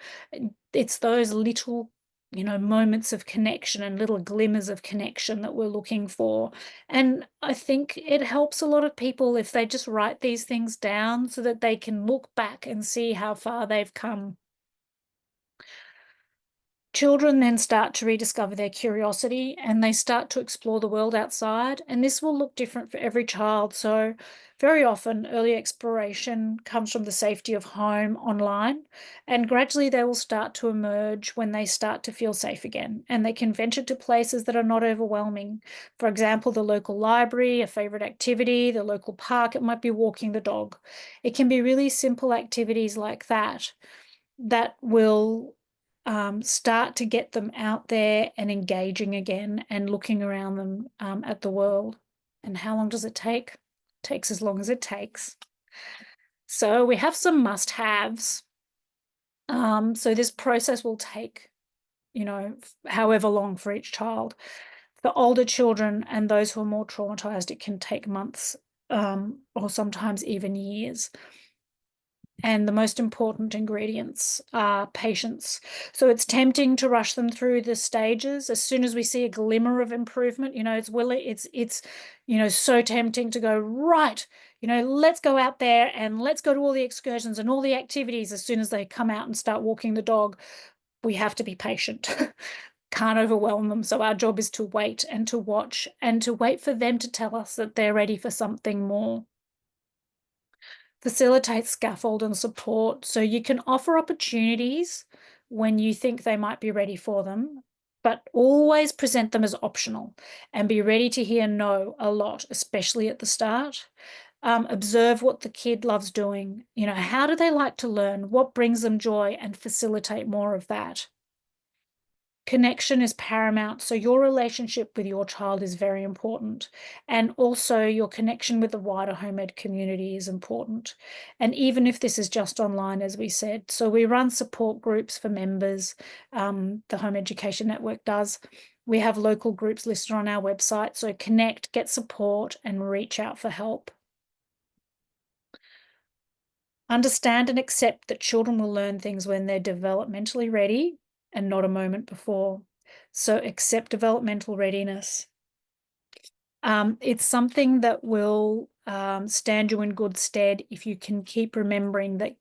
It's those little moments of connection and little glimmers of connection that we're looking for. And I think it helps a lot of people if they just write these things down so that they can look back and see how far they've come. Children then start to rediscover their curiosity and they start to explore the world outside. And this will look different for every child. So, very often, early exploration comes from the safety of home online. And gradually, they will start to emerge when they start to feel safe again. And they can venture to places that are not overwhelming. For example, the local library, a favorite activity, the local park, it might be walking the dog. It can be really simple activities like that that will start to get them out there and engaging again and looking around them at the world. And how long does it take? It takes as long as it takes. So we have some must-haves. So this process will take, however long for each child. For older children and those who are more traumatized, it can take months or sometimes even years. And the most important ingredients are patience. So it's tempting to rush them through the stages. As soon as we see a glimmer of improvement, it's so tempting to go, right, let's go out there and let's go to all the excursions and all the activities as soon as they come out and start walking the dog. We have to be patient. Can't overwhelm them. So our job is to wait and to watch and to wait for them to tell us that they're ready for something more. Facilitate scaffold and support. So you can offer opportunities when you think they might be ready for them, but always present them as optional and be ready to hear no a lot, especially at the start. Observe what the kid loves doing. How do they like to learn? What brings them joy? And facilitate more of that. Connection is paramount. So your relationship with your child is very important. And also your connection with the wider home ed community is important. And even if this is just online, as we said, so we run support groups for members, the Home Education Network does. We have local groups listed on our website. So connect, get support, and reach out for help. Understand and accept that children will learn things when they're developmentally ready and not a moment before. So accept developmental readiness. It's something that will stand you in good stead if you can keep remembering that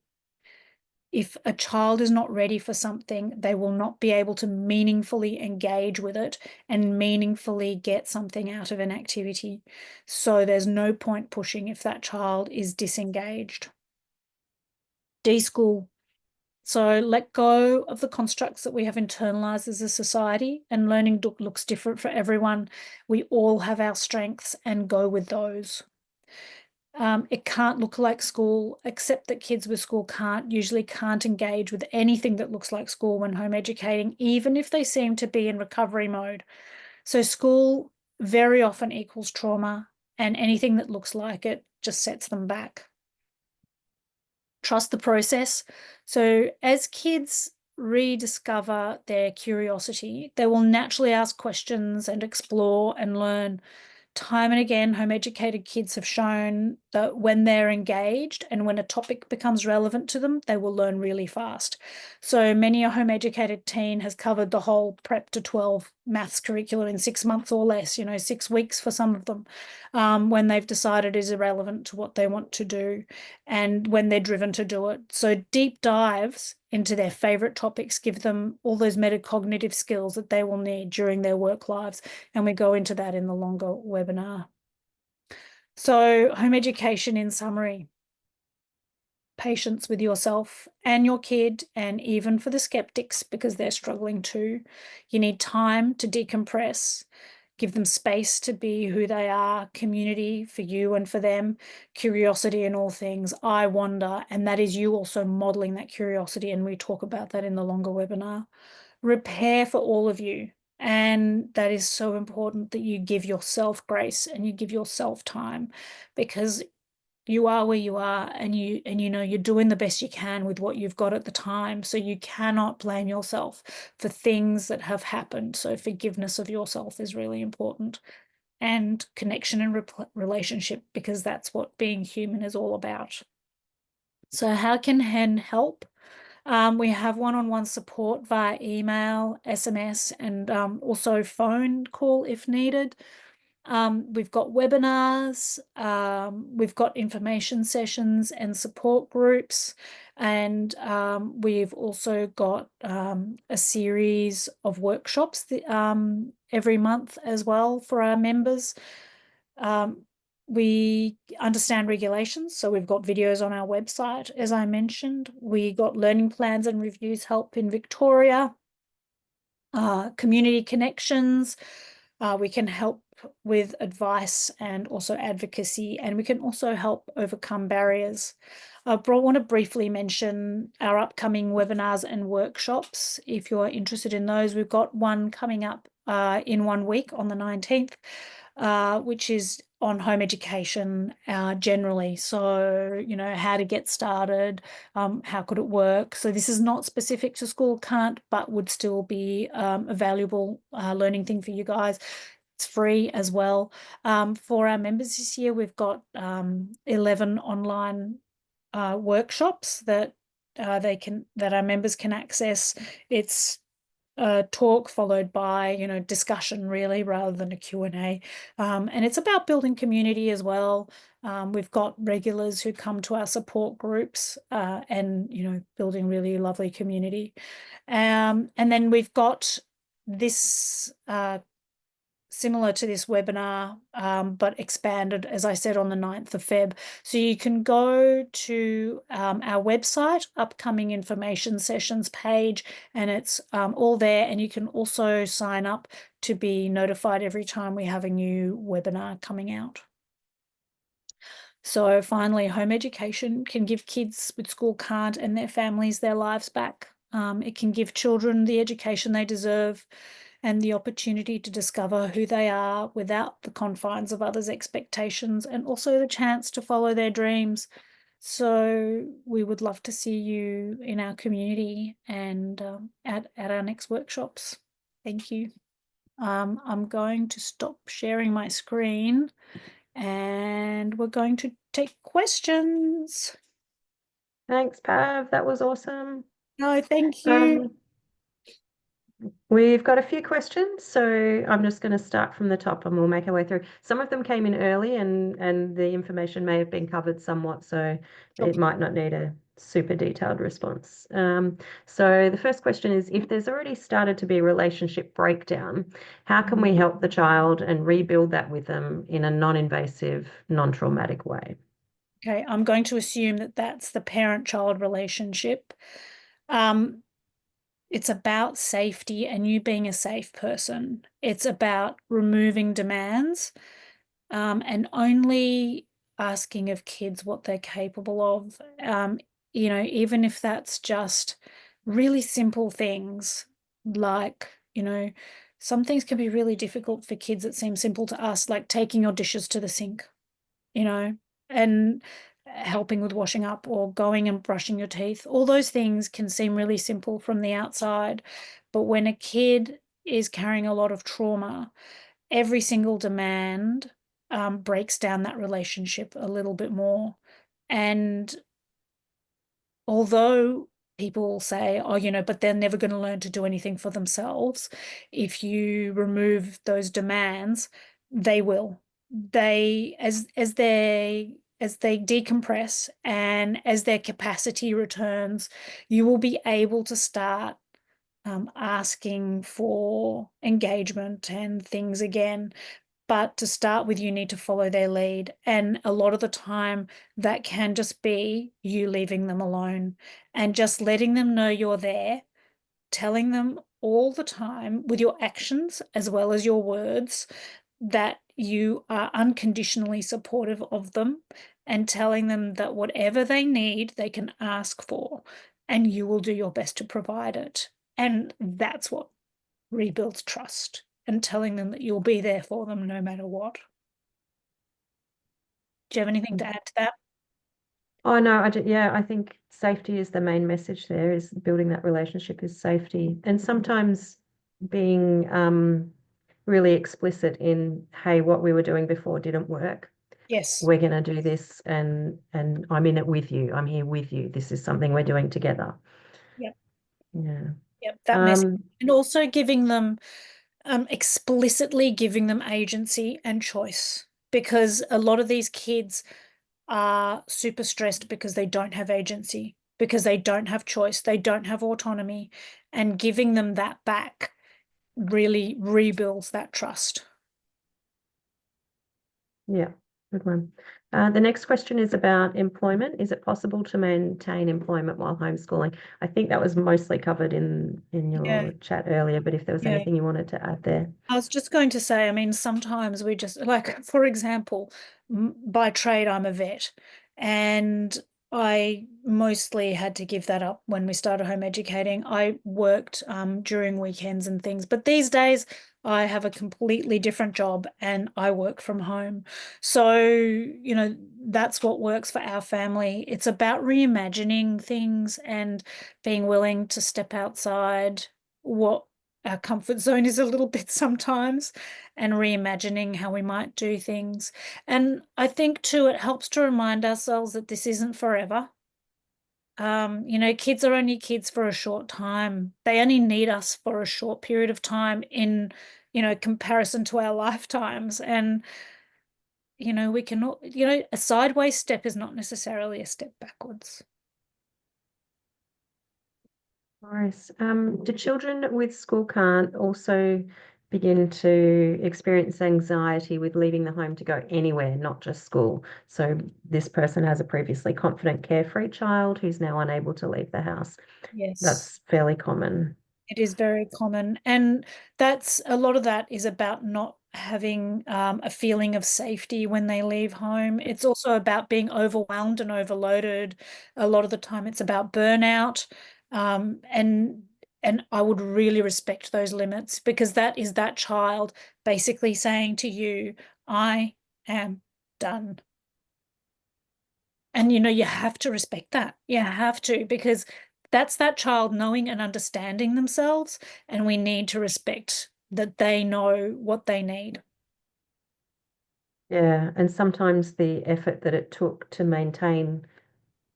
if a child is not ready for something, they will not be able to meaningfully engage with it and meaningfully get something out of an activity. So there's no point pushing if that child is disengaged. Deschool. So let go of the constructs that we have internalized as a society, and learning looks different for everyone. We all have our strengths and go with those. It can't look like school, except that kids with school usually can't engage with anything that looks like school when home educating, even if they seem to be in recovery mode. So school very often equals trauma, and anything that looks like it just sets them back. Trust the process. So as kids rediscover their curiosity, they will naturally ask questions and explore and learn. Time and again, home educated kids have shown that when they're engaged and when a topic becomes relevant to them, they will learn really fast. So many a home educated teen has covered the whole prep to 12 maths curriculum in 6 months or less, 6 weeks for some of them, when they've decided is irrelevant to what they want to do and when they're driven to do it. So deep dives into their favorite topics give them all those metacognitive skills that they will need during their work lives. And we go into that in the longer webinar. So home education in summary: patience with yourself and your kid, and even for the skeptics, because they're struggling too. You need time to decompress, give them space to be who they are, community for you and for them, curiosity in all things. I wonder, and that is you also modeling that curiosity, and we talk about that in the longer webinar. Repair for all of you. And that is so important, that you give yourself grace and you give yourself time, because you are where you are, and you're doing the best you can with what you've got at the time. So you cannot blame yourself for things that have happened. So forgiveness of yourself is really important, and connection and relationship, because that's what being human is all about. So how can Hen help? We have one-on-one support via email, SMS, and also phone call if needed. We've got webinars, we've got information sessions and support groups, and we've also got a series of workshops every month as well for our members. We understand regulations, so we've got videos on our website, as I mentioned. We got learning plans and reviews help in Victoria, community connections. We can help with advice and also advocacy, and we can also help overcome barriers. I want to briefly mention our upcoming webinars and workshops. If you're interested in those, we've got one coming up in 1 week on the 19th, which is on home education generally. So, how to get started, how could it work? So this is not specific to school, can't, but would still be a valuable learning thing for you guys. It's free as well. For our members this year, we've got 11 online workshops that our members can access. It's talk followed by discussion, really, rather than a Q&A, and it's about building community as well. We've got regulars who come to our support groups, and building really lovely community, and then we've got this similar to this webinar, but expanded, as I said, on the 9th of Feb. So you can go to our website, upcoming information sessions page, and it's all there. And you can also sign up to be notified every time we have a new webinar coming out. So finally, home education can give kids with school can't and their families their lives back. It can give children the education they deserve and the opportunity to discover who they are without the confines of others' expectations, and also the chance to follow their dreams. So we would love to see you in our community and at our next workshops. Thank you. I'm going to stop sharing my screen, and we're going to take questions. Thanks, Pav. That was awesome. No, thank you. We've got a few questions, so I'm just going to start from the top and we'll make our way through. Some of them came in early and the information may have been covered somewhat, so it might not need a super detailed response. So the first question is, if there's already started to be a relationship breakdown, how can we help the child and rebuild that with them in a non-invasive, non-traumatic way? Okay, I'm going to assume that that's the parent-child relationship. Um, it's about safety and you being a safe person. It's about removing demands, and only asking of kids what they're capable of. Even if that's just really simple things like, some things can be really difficult for kids that seem simple to us, like taking your dishes to the sink, you know, and helping with washing up or going and brushing your teeth. All those things can seem really simple from the outside, but when a kid is carrying a lot of trauma, every single demand breaks down that relationship a little bit more. And although people say, oh, but they're never going to learn to do anything for themselves, if you remove those demands, they will. As they decompress and as their capacity returns, you will be able to start asking for engagement and things again. But to start with, you need to follow their lead. And a lot of the time, that can just be you leaving them alone and just letting them know you're there, telling them all the time with your actions as well as your words that you are unconditionally supportive of them, and telling them that whatever they need, they can ask for, and you will do your best to provide it. And that's what rebuilds trust, and telling them that you'll be there for them no matter what. Do you have anything to add to that? Oh no, yeah, I think safety is the main message there, is building that relationship is safety. And sometimes being really explicit in, hey, what we were doing before didn't work. Yes. We're going to do this, and I'm in it with you. I'm here with you. This is something we're doing together. Yep. Yeah. Yep. That message. Um, And also giving them, explicitly giving them agency and choice, because a lot of these kids are super stressed because they don't have agency, because they don't have choice, they don't have autonomy, and giving them that back really rebuilds that trust. yeah, good one. The next question is about employment. Is it possible to maintain employment while homeschooling? I think that was mostly covered in Yeah, your chat earlier, but if there was yeah. anything you wanted to add there. I was just going to say, I mean, sometimes we just, like, for example, by trade, I'm a vet, and I mostly had to give that up when we started home educating. I worked during weekends and things, but these days I have a completely different job and I work from home. So, that's what works for our family. It's about reimagining things and being willing to step outside what our comfort zone is a little bit sometimes, and reimagining how we might do things. And I think too, it helps to remind ourselves that this isn't forever. Kids are only kids for a short time. They only need us for a short period of time in, comparison to our lifetimes. And, we can, a sideways step is not necessarily a step backwards. Nice. Do children with school can't also begin to experience anxiety with leaving the home to go anywhere, not just school? So this person has a previously confident, carefree child who's now unable to leave the house. Yes. That's fairly common. It is very common. And that's a lot of that is about not having a feeling of safety when they leave home. It's also about being overwhelmed and overloaded. A lot of the time it's about burnout. And I would really respect those limits, because that is that child basically saying to you, I am done. And you have to respect that. You have to, because that's that child knowing and understanding themselves, and we need to respect that they know what they need. Yeah, and sometimes the effort that it took to maintain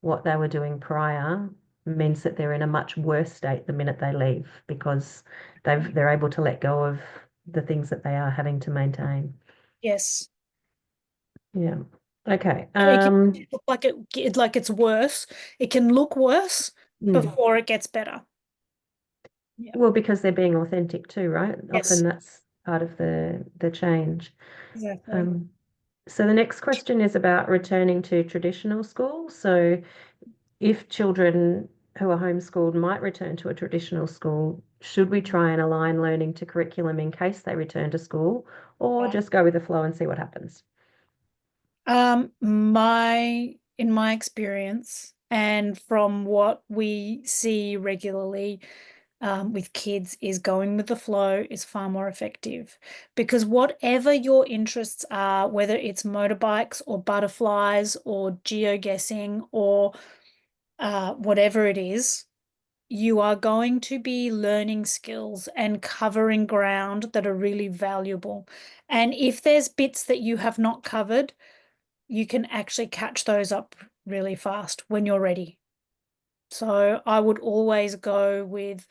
what they were doing prior means that they're in a much worse state the minute they leave, because they're able to let go of the things that they are having to maintain. Yes. Yeah. Okay. It can look like it's worse. It can look worse Mm. before it gets better. Yeah. Well, because they're being authentic too, right? Often Yes, that's part of the change. exactly. Um, So the next question is about returning to traditional school. So if children who are homeschooled might return to a traditional school, should we try and align learning to curriculum in case they return to school, or just go with the flow and see what happens? In my experience, and from what we see regularly, with kids, is going with the flow is far more effective, because whatever your interests are, whether it's motorbikes or butterflies or geoguessing or whatever it is, you are going to be learning skills and covering ground that are really valuable. And if there's bits that you have not covered, you can actually catch those up really fast when you're ready. So I would always go with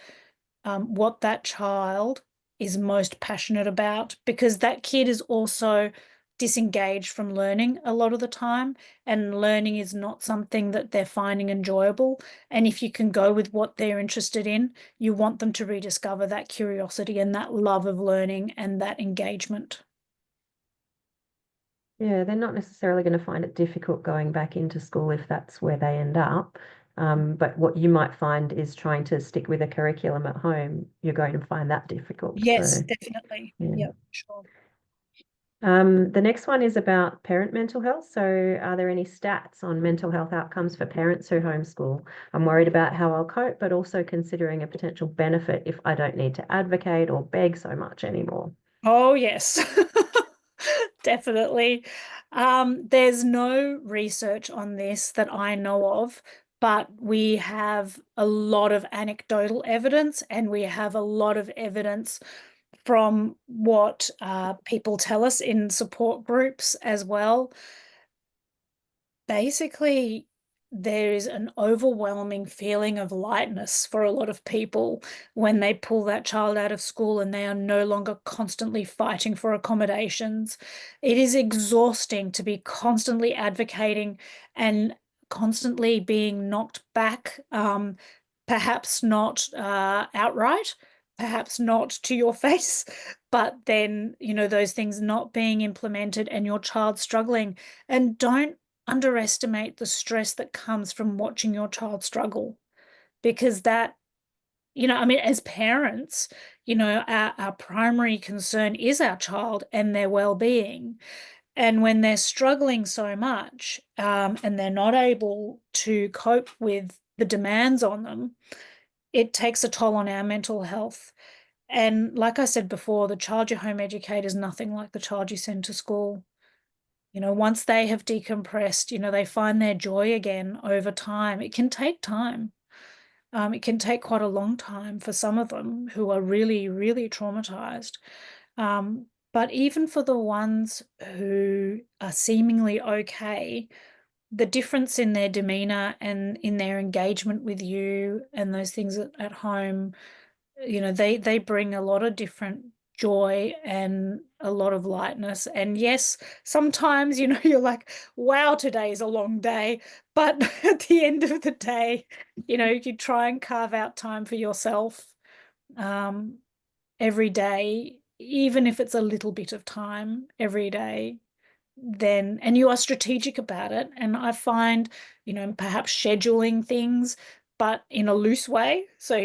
what that child is most passionate about, because that kid is also disengaged from learning a lot of the time, and learning is not something that they're finding enjoyable. And if you can go with what they're interested in, you want them to rediscover that curiosity and that love of learning and that engagement. Yeah, they're not necessarily going to find it difficult going back into school if that's where they end up. But what you might find is trying to stick with a curriculum at home, you're going to find that difficult. Yes, So, definitely. yeah. Yeah, sure. The next one is about parent mental health. So, are there any stats on mental health outcomes for parents who homeschool? I'm worried about how I'll cope, but also considering a potential benefit if I don't need to advocate or beg so much anymore. Oh, yes, definitely. There's no research on this that I know of, but we have a lot of anecdotal evidence, and we have a lot of evidence from what people tell us in support groups as well. Basically, there is an overwhelming feeling of lightness for a lot of people when they pull that child out of school and they are no longer constantly fighting for accommodations. It is exhausting to be constantly advocating and constantly being knocked back, perhaps not outright, perhaps not to your face, but then, those things not being implemented and your child struggling. And don't underestimate the stress that comes from watching your child struggle, because that, I mean, as parents, our primary concern is our child and their well-being. And when they're struggling so much, and they're not able to cope with the demands on them, it takes a toll on our mental health. And like I said before, the child you home educate is nothing like the child you send to school. Once they have decompressed, they find their joy again over time. It can take time. It can take quite a long time for some of them who are really, really traumatized. But even for the ones who are seemingly okay, the difference in their demeanor and in their engagement with you and those things at home, they bring a lot of different joy and a lot of lightness. And yes, sometimes, you're like, wow, today is a long day. But at the end of the day, you try and carve out time for yourself, um, every day, even if it's a little bit of time every day, then, and you are strategic about it. And I find, perhaps scheduling things, but in a loose way. So,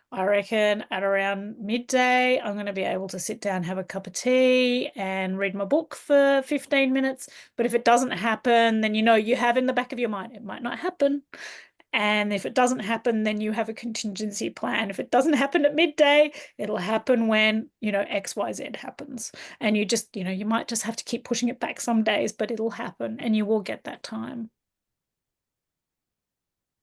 I reckon at around midday, I'm going to be able to sit down, have a cup of tea, and read my book for 15 minutes. But if it doesn't happen, then, you have in the back of your mind, it might not happen. And if it doesn't happen, then you have a contingency plan. If it doesn't happen at midday, it'll happen when, XYZ happens. And you just, you might just have to keep pushing it back some days, but it'll happen and you will get that time.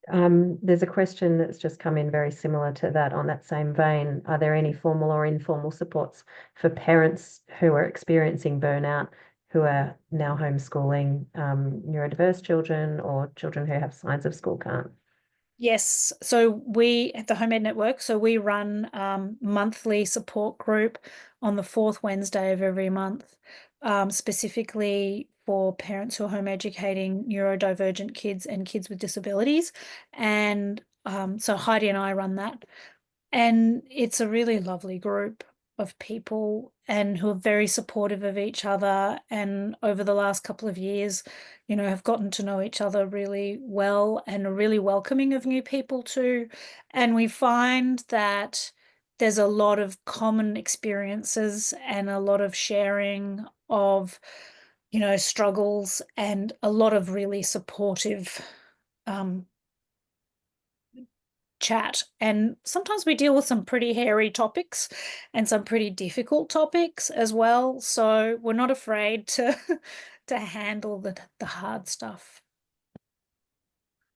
There's a question that's just come in very similar to that on that same vein. Are there any formal or informal supports for parents who are experiencing burnout, who are now homeschooling neurodiverse children or children who have signs of school can't? Yes, so we at the Home Ed Network, so we run monthly support group on the fourth Wednesday of every month, specifically for parents who are home educating neurodivergent kids and kids with disabilities. And so Heidi and I run that, and it's a really lovely group. of people and who are very supportive of each other. And over the last couple of years, have gotten to know each other really well and are really welcoming of new people too. And we find that there's a lot of common experiences and a lot of sharing of, struggles and a lot of really supportive um, chat. And sometimes we deal with some pretty hairy topics and some pretty difficult topics as well. So we're not afraid to to handle the hard stuff.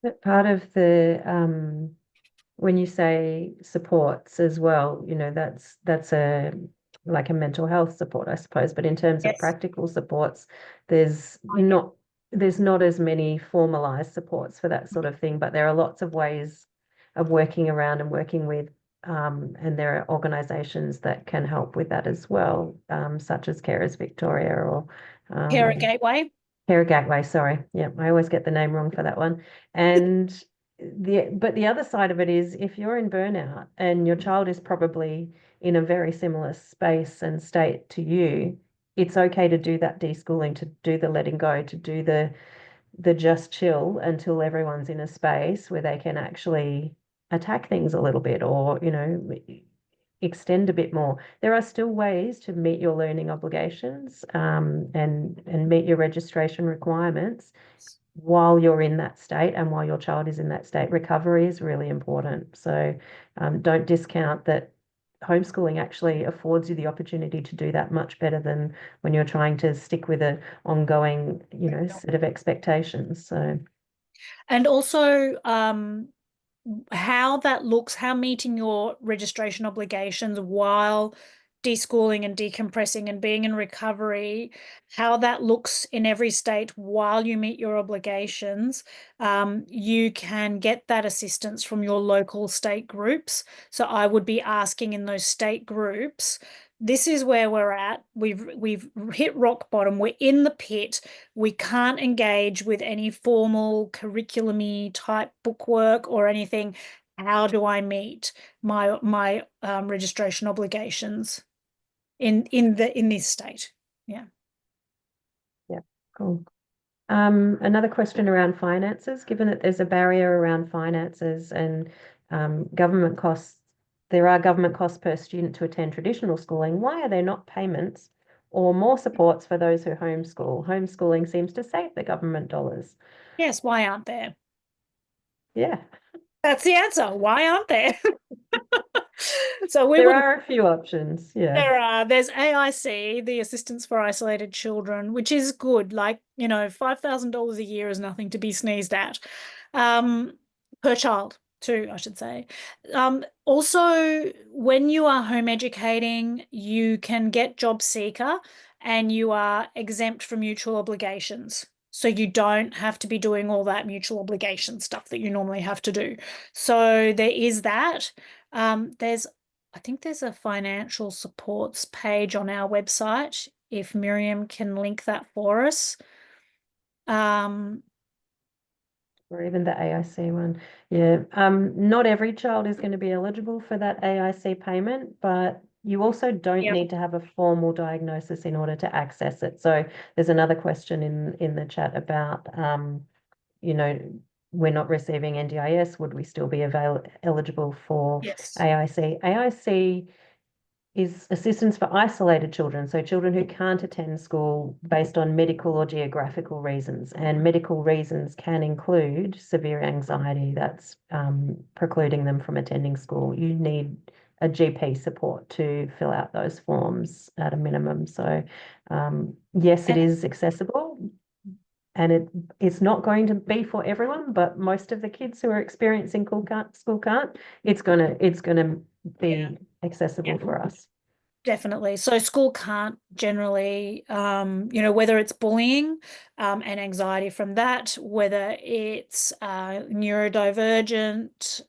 But part of the when you say supports as well, that's a like a mental health support, I suppose. But in terms of Yes. practical supports, there's Oh, yeah. not there's not as many formalized supports for that sort of thing, but there are lots of ways of working around and working with, and there are organisations that can help with that as well, such as Carers Victoria or Care a um, gateway. Care Gateway, sorry. Yeah, I always get the name wrong for that one. And the other side of it is if you're in burnout and your child is probably in a very similar space and state to you, it's okay to do that deschooling, to do the letting go, to do the just chill until everyone's in a space where they can actually attack things a little bit or, extend a bit more. There are still ways to meet your learning obligations, and meet your registration requirements while you're in that state and while your child is in that state. Recovery is really important. So don't discount that homeschooling actually affords you the opportunity to do that much better than when you're trying to stick with an ongoing, set of expectations. So And also, how that looks, how meeting your registration obligations while deschooling and decompressing and being in recovery, how that looks in every state while you meet your obligations. You can get that assistance from your local state groups. So I would be asking in those state groups, this is where we're at. We've hit rock bottom. We're in the pit. We can't engage with any formal curriculum-y type bookwork or anything. How do I meet my registration obligations in this state? Yeah. yeah, cool. Another question around finances, given that there's a barrier around finances and government costs, there are government costs per student to attend traditional schooling. Why are there not payments or more supports for those who homeschool? Homeschooling seems to save the government dollars. Yes, why aren't there? Yeah, That's the answer. Why aren't there? So we there would are a few options. Yeah. there's AIC, the Assistance for Isolated Children, which is good. Like, $5,000 a year is nothing to be sneezed at. Per child too, I should say. Also, when you are home educating, you can get Job Seeker and you are exempt from mutual obligations. So you don't have to be doing all that mutual obligation stuff that you normally have to do. So there is that. There's I think there's a financial supports page on our website, if Miriam can link that for us. Um, Or even the AIC one. Yeah. Not every child is going to be eligible for that AIC payment, but you also don't yeah. need to have a formal diagnosis in order to access it. So there's another question in the chat about, you know, we're not receiving NDIS. Would we still be eligible for Yes. AIC? AIC is assistance for isolated children, so children who can't attend school based on medical or geographical reasons. And medical reasons can include severe anxiety that's precluding them from attending school. You need a GP support to fill out those forms at a minimum. So, yes, it And, is accessible. And it's not going to be for everyone, but most of the kids who are experiencing school can't, it's gonna yeah. be accessible for us. Definitely. So school can't generally, whether it's bullying, and anxiety from that, whether it's neurodivergent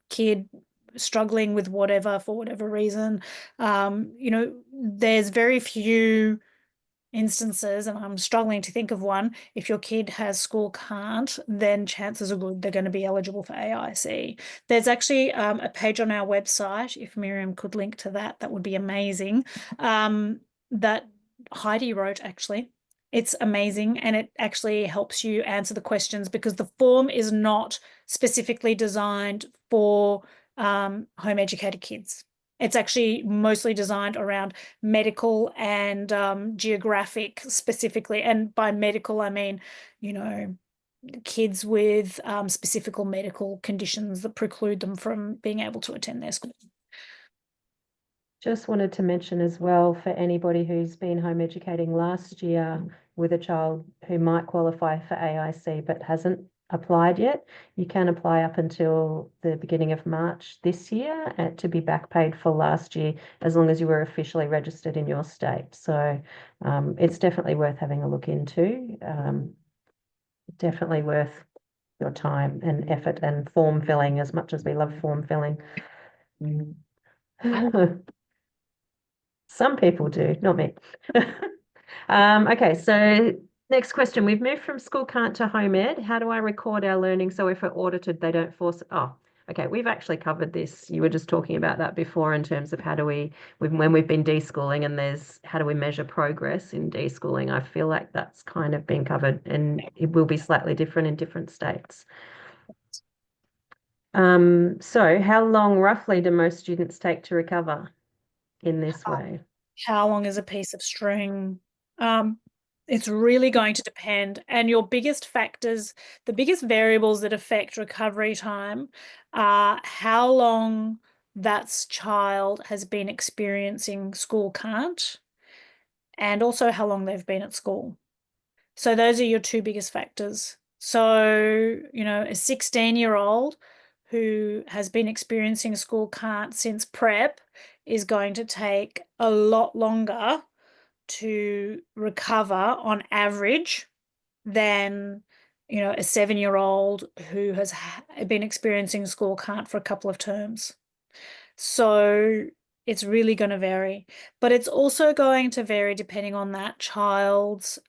kid struggling with whatever for whatever reason, there's very few instances, and I'm struggling to think of one, if your kid has school can't, then chances are good they're going to be eligible for AIC. There's actually a page on our website. If Miriam could link to that, that would be amazing. That Heidi wrote, actually. It's amazing, and it actually helps you answer the questions because the form is not specifically designed for home educated kids. It's actually mostly designed around medical and geographic specifically. And by medical, I mean, you know, kids with specific medical conditions that preclude them from being able to attend their school. Just wanted to mention as well for anybody who's been home educating last year with a child who might qualify for AIC but hasn't applied yet, you can apply up until the beginning of March this year to be back paid for last year as long as you were officially registered in your state. So it's definitely worth having a look into. Definitely worth your time and effort and form filling as much as we love form filling. Some people do, not me. Okay, so next question. We've moved from school can't to home ed. How do I record our learning so if we're audited, they don't force? Oh, okay, we've actually covered this. You were just talking about that before in terms of how do we, when we've been deschooling and there's how do we measure progress in deschooling? I feel like that's kind of been covered and it will be slightly different in different states. So how long roughly do most students take to recover in this way? How long is a piece of string? It's really going to depend. And your biggest factors, the biggest variables that affect recovery time are how long that child has been experiencing school can't, and also how long they've been at school. So those are your two biggest factors. So, a 16-year-old who has been experiencing school can't since prep is going to take a lot longer to recover on average than, a 7-year-old who has been experiencing school can't for a couple of terms. So it's really going to vary, but it's also going to vary depending on that child's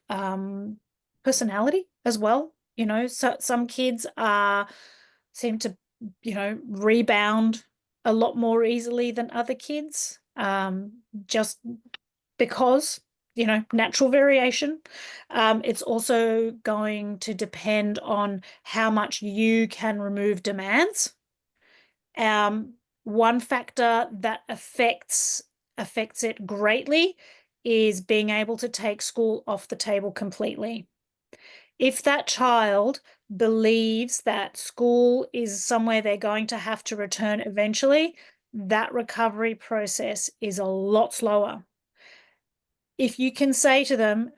personality as well. So some kids seem to, rebound a lot more easily than other kids, just because, natural variation. It's also going to depend on how much you can remove demands. One factor that affects it greatly is being able to take school off the table completely. If that child believes that school is somewhere they're going to have to return eventually, that recovery process is a lot slower. If you can say to them,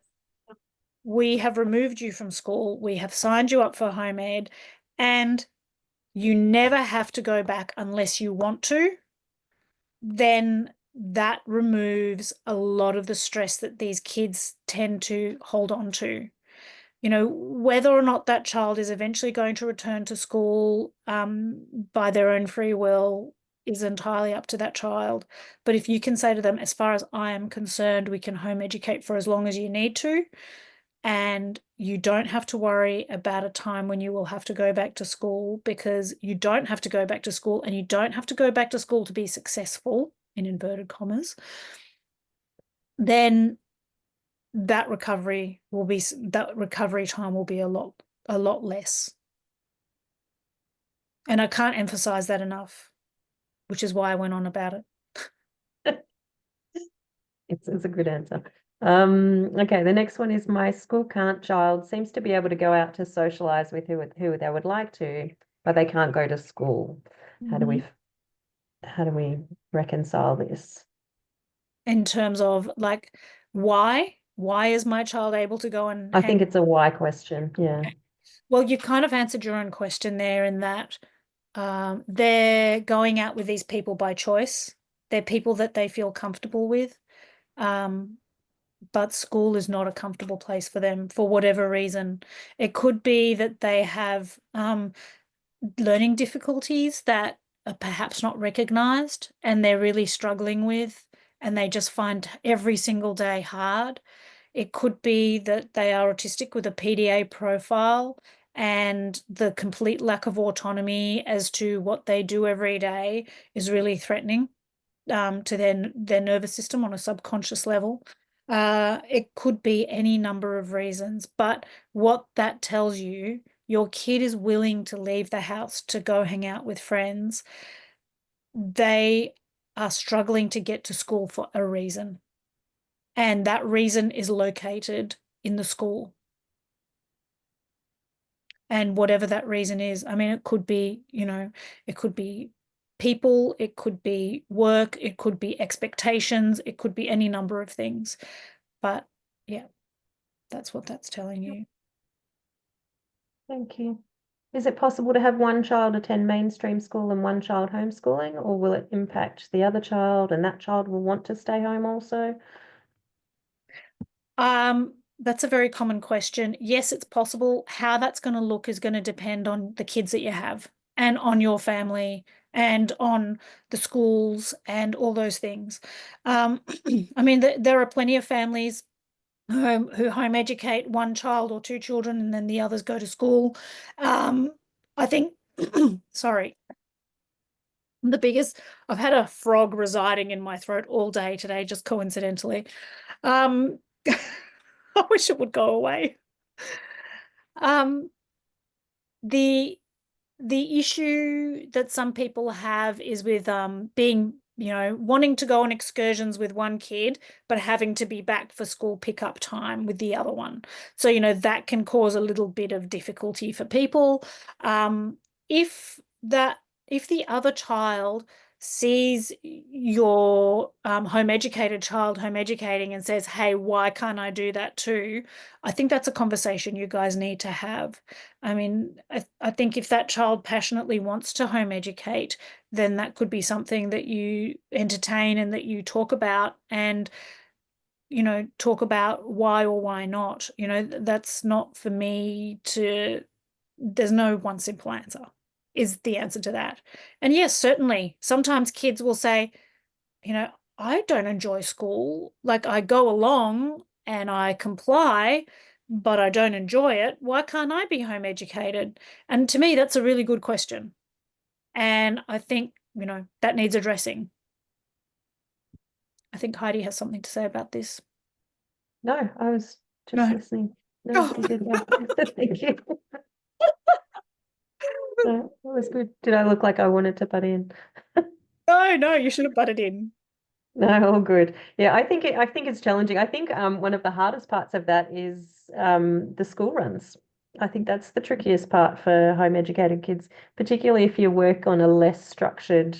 we have removed you from school, we have signed you up for home ed, and you never have to go back unless you want to, then that removes a lot of the stress that these kids tend to hold on to. Whether or not that child is eventually going to return to school by their own free will is entirely up to that child. But if you can say to them, as far as I am concerned, we can home educate for as long as you need to, and you don't have to worry about a time when you will have to go back to school, because you don't have to go back to school, and you don't have to go back to school to be successful, in inverted commas, then that recovery time will be a lot less. And I can't emphasize that enough, which is why I went on about it. It's a good answer. Okay, the next one is my school can't child seems to be able to go out to socialize with who they would like to, but they can't go to school. How do we reconcile this? In terms of like, why is my child able to go and I hang? think it's a why question. Yeah. Well, you kind of answered your own question there in that they're going out with these people by choice. They're people that they feel comfortable with. But school is not a comfortable place for them for whatever reason. It could be that they have learning difficulties that are perhaps not recognized and they're really struggling with, and they just find every single day hard. It could be that they are autistic with a PDA profile and the complete lack of autonomy as to what they do every day is really threatening to their nervous system on a subconscious level. It could be any number of reasons, but what that tells you, your kid is willing to leave the house to go hang out with friends. They are struggling to get to school for a reason, and that reason is located in the school. And whatever that reason is, I mean, it could be, it could be people, it could be work, it could be expectations, it could be any number of things. But yeah, that's what that's telling you. Thank you. Is it possible to have one child attend mainstream school and one child homeschooling, or will it impact the other child and that child will want to stay home also? That's a very common question. Yes, it's possible. How that's going to look is going to depend on the kids that you have and on your family and on the schools and all those things. I mean, there are plenty of families who home educate one child or two children and then the others go to school. I think, sorry, the biggest, I've had a frog residing in my throat all day today, just coincidentally. Um, I wish it would go away. Um, the the issue that some people have is with being, wanting to go on excursions with one kid, but having to be back for school pickup time with the other one. So, that can cause a little bit of difficulty for people. Um, if that if the other child sees your home educated child home educating and says, "Hey, why can't I do that too?" I think that's a conversation you guys need to have. I mean, I think if that child passionately wants to home educate, then that could be something that you entertain and that you talk about and, talk about why or why not. That's not for me to, there's no one simple answer, is the answer to that. And yes, certainly, sometimes kids will say, I don't enjoy school. Like I go along and I comply, but I don't enjoy it. Why can't I be home educated? And to me, that's a really good question. And I think, that needs addressing. I think Heidi has something to say about this. No, I was just No. listening. No, Oh, you did well. Thank you. No, that was good. Did I look like I wanted to butt in? no, no, you should have butted in. No, all good. Yeah, I think it's challenging. I think one of the hardest parts of that is the school runs. I think that's the trickiest part for home educated kids, particularly if you work on a less structured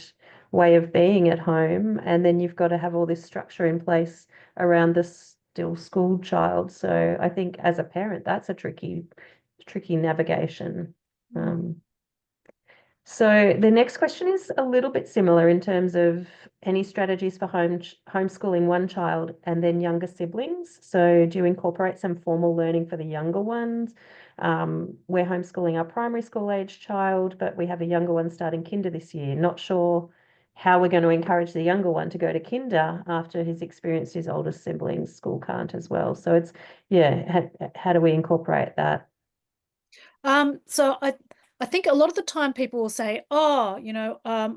way of being at home, and then you've got to have all this structure in place around the still school child. So I think as a parent, that's a tricky navigation. Um, so the next question is a little bit similar in terms of any strategies for homeschooling one child and then younger siblings. So do you incorporate some formal learning for the younger ones? We're homeschooling our primary school age child, but we have a younger one starting kinder this year. Not sure how we're going to encourage the younger one to go to kinder after he's experienced his older siblings school can't as well. So it's, yeah, how do we incorporate that? So I think a lot of the time people will say, "Oh,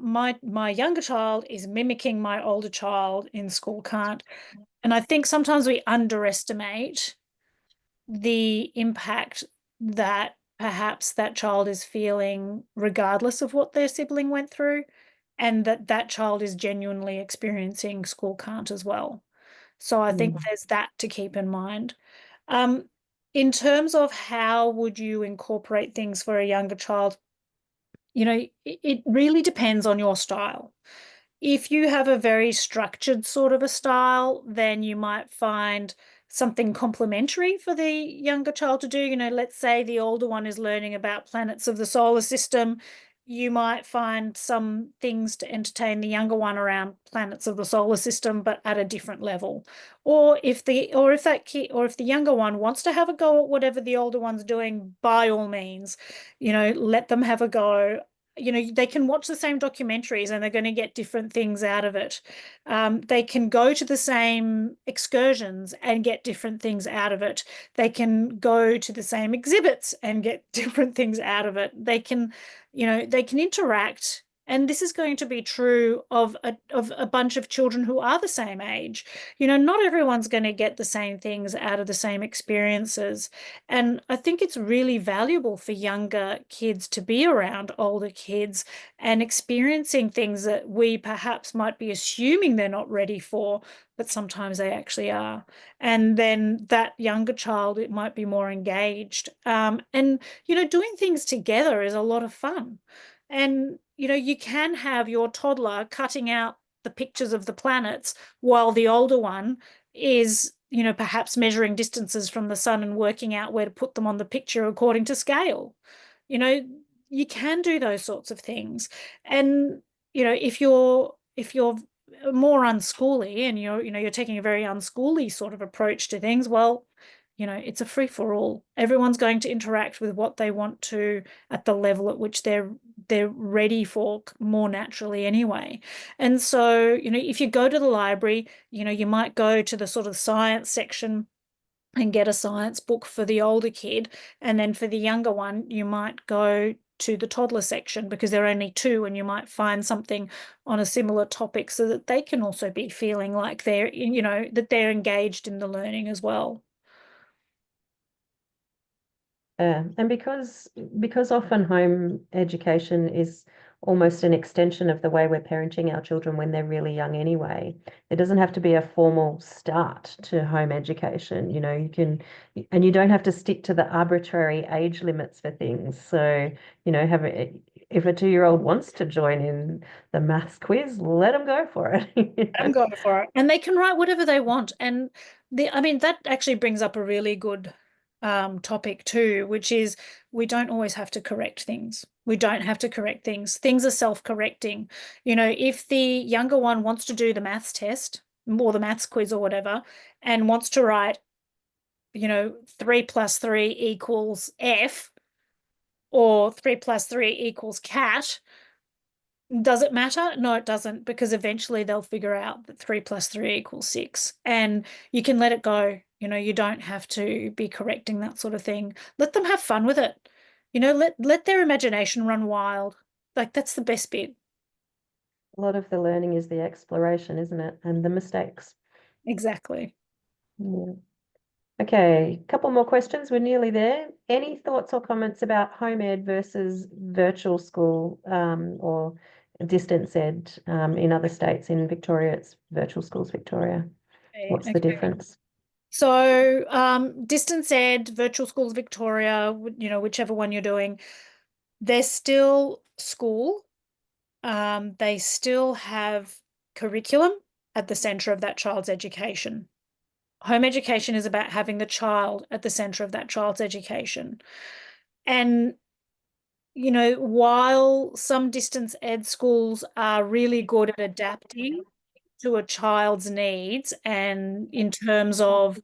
my younger child is mimicking my older child in school can't." And I think sometimes we underestimate the impact that perhaps that child is feeling regardless of what their sibling went through, and that that child is genuinely experiencing school can't as well. So I think Mm. there's that to keep in mind. Um, in terms of how would you incorporate things for a younger child, it really depends on your style. If you have a very structured sort of a style, then you might find something complementary for the younger child to do. Let's say the older one is learning about planets of the solar system. You might find some things to entertain the younger one around planets of the solar system, but at a different level. Or if the younger one wants to have a go at whatever the older one's doing, by all means, let them have a go. they can watch the same documentaries and they're going to get different things out of it. They can go to the same excursions and get different things out of it. They can go to the same exhibits and get different things out of it. They can interact. And this is going to be true of a bunch of children who are the same age. Not everyone's going to get the same things out of the same experiences. And I think it's really valuable for younger kids to be around older kids and experiencing things that we perhaps might be assuming they're not ready for, but sometimes they actually are. And then that younger child, it might be more engaged. And doing things together is a lot of fun. And you can have your toddler cutting out the pictures of the planets while the older one is perhaps measuring distances from the sun and working out where to put them on the picture according to scale. You know, you can do those sorts of things. And if you're more unschooly and you're taking a very unschooly sort of approach to things, well, it's a free for all. Everyone's going to interact with what they want to at the level at which they're ready for more naturally anyway. And so, if you go to the library, you might go to the sort of science section and get a science book for the older kid. And then for the younger one, you might go to the toddler section because there are only two, and you might find something on a similar topic so that they can also be feeling like that they're engaged in the learning as well. And because often home education is almost an extension of the way we're parenting our children when they're really young anyway. It doesn't have to be a formal start to home education. And you don't have to stick to the arbitrary age limits for things. So, if a 2-year-old wants to join in the maths quiz, let them go for it. I'm going for it. And they can write whatever they want. And that actually brings up a really good topic too, which is we don't always have to correct things. We don't have to correct things. Things are self-correcting. If the younger one wants to do the maths test or the maths quiz or whatever, and wants to write, 3 plus 3 equals F, or 3 plus 3 equals cat, does it matter? No, it doesn't, because eventually they'll figure out that 3 plus 3 equals 6. And you can let it go. You don't have to be correcting that sort of thing. Let them have fun with it. Let their imagination run wild. Like, that's the best bit. A lot of the learning is the exploration, isn't it? And the mistakes. Exactly. Yeah. Okay, couple more questions. We're nearly there. Any thoughts or comments about home ed versus virtual school or distance ed in other states? In Victoria, it's virtual schools, Victoria. Okay. What's the difference? So, distance ed, virtual schools, Victoria, whichever one you're doing, they're still school. They still have curriculum at the center of that child's education. Home education is about having the child at the center of that child's education. And, while some distance ed schools are really good at adapting to a child's needs, and in terms of,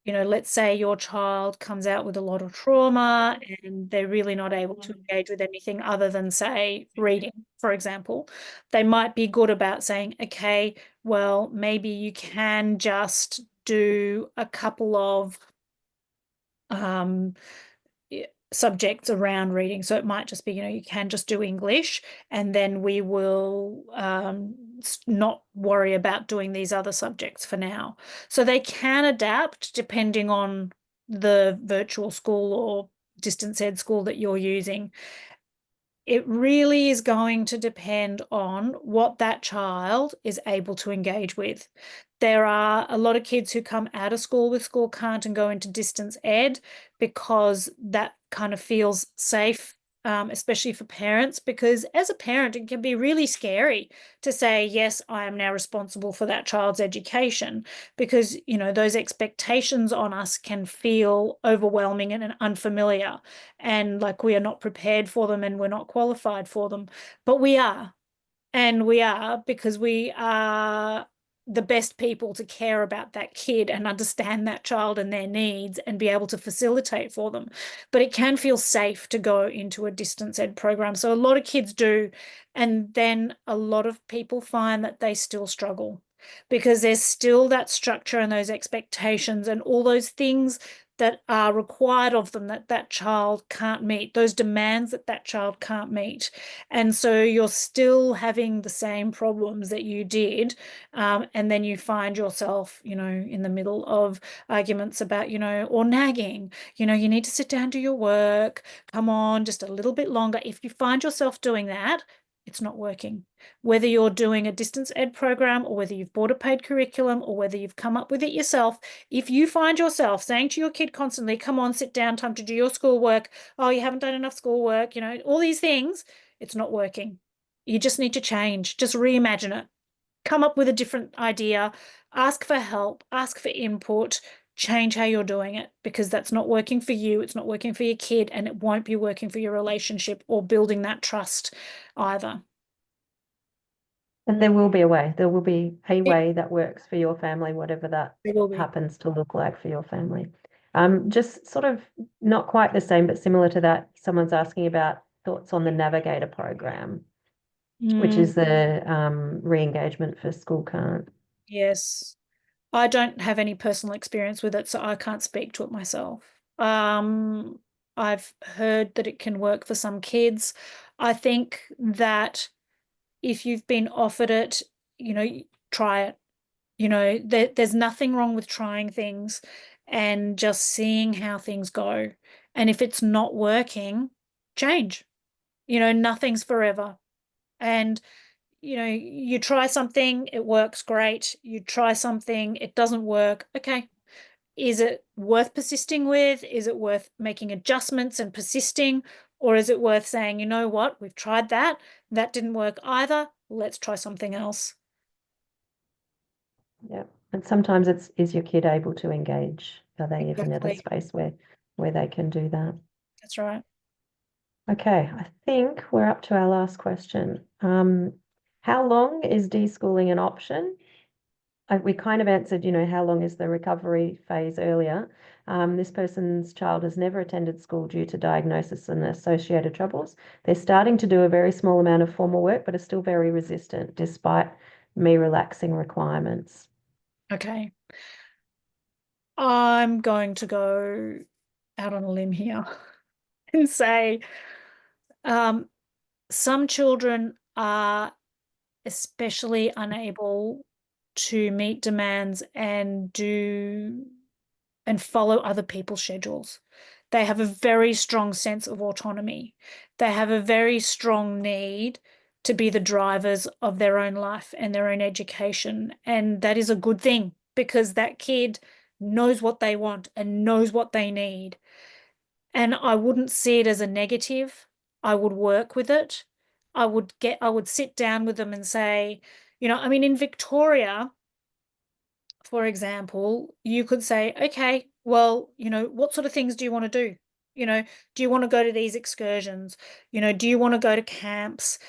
let's say your child comes out with a lot of trauma and they're really not able to engage with anything other than, say, reading, for example, they might be good about saying, okay, well, maybe you can just do a couple of um, subjects around reading. So it might just be, you can just do English, and then we will not worry about doing these other subjects for now. So they can adapt depending on the virtual school or distance ed school that you're using. It really is going to depend on what that child is able to engage with. There are a lot of kids who come out of school with school can't and go into distance ed because that kind of feels safe, especially for parents, because as a parent, it can be really scary to say, yes, I am now responsible for that child's education, because, those expectations on us can feel overwhelming and unfamiliar, and like we are not prepared for them and we're not qualified for them. But we are. And we are, because we are the best people to care about that kid and understand that child and their needs and be able to facilitate for them. But it can feel safe to go into a distance ed program. So a lot of kids do. And then a lot of people find that they still struggle because there's still that structure and those expectations and all those things that are required of them that that child can't meet, those demands that that child can't meet. And so you're still having the same problems that you did. And then you find yourself, in the middle of arguments about, or nagging, you need to sit down, do your work, come on, just a little bit longer. If you find yourself doing that, it's not working. Whether you're doing a distance ed program or whether you've bought a paid curriculum or whether you've come up with it yourself, if you find yourself saying to your kid constantly, come on, sit down, time to do your schoolwork, oh, you haven't done enough schoolwork, all these things, it's not working. You just need to change, just reimagine it, come up with a different idea, ask for help, ask for input, change how you're doing it because that's not working for you, it's not working for your kid, and it won't be working for your relationship or building that trust either. And there will be a way. There will be a It, way that works for your family, whatever that it will be. happens to look like for your family. Just sort of not quite the same, but similar to that, someone's asking about thoughts on the Navigator program, which Mm, is the re-engagement for school can't. yes. I don't have any personal experience with it, so I can't speak to it myself. Um, I've heard that it can work for some kids. I think that if you've been offered it, try it. There's nothing wrong with trying things and just seeing how things go. And if it's not working, change. Nothing's forever. And, you try something, it works great. You try something, it doesn't work. Okay. Is it worth persisting with? Is it worth making adjustments and persisting? Or is it worth saying, you know what, we've tried that. That didn't work either. Let's try something else. Yeah. And sometimes it's, is your kid able to engage? Are they even at a Exactly. space where they can do that? That's right. Okay, I think we're up to our last question. How long is deschooling an option? We kind of answered, how long is the recovery phase earlier? This person's child has never attended school due to diagnosis and associated troubles. They're starting to do a very small amount of formal work, but are still very resistant despite me relaxing requirements. Okay. I'm going to go out on a limb here and say um, some children are especially unable to meet demands and do and follow other people's schedules. They have a very strong sense of autonomy. They have a very strong need to be the drivers of their own life and their own education. And that is a good thing because that kid knows what they want and knows what they need. And I wouldn't see it as a negative. I would work with it. I would sit down with them and say, in Victoria, for example, you could say, okay, well, what sort of things do you want to do? Do you want to go to these excursions? Do you want to go to camps?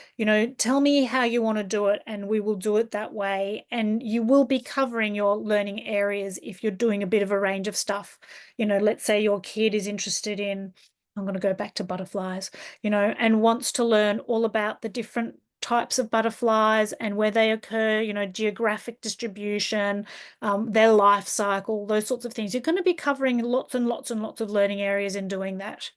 Tell me how you want to do it, and we will do it that way. And you will be covering your learning areas if you're doing a bit of a range of stuff. Let's say your kid is interested in, I'm going to go back to butterflies, and wants to learn all about the different types of butterflies and where they occur, geographic distribution, their life cycle, those sorts of things. You're going to be covering lots and lots and lots of learning areas in doing that.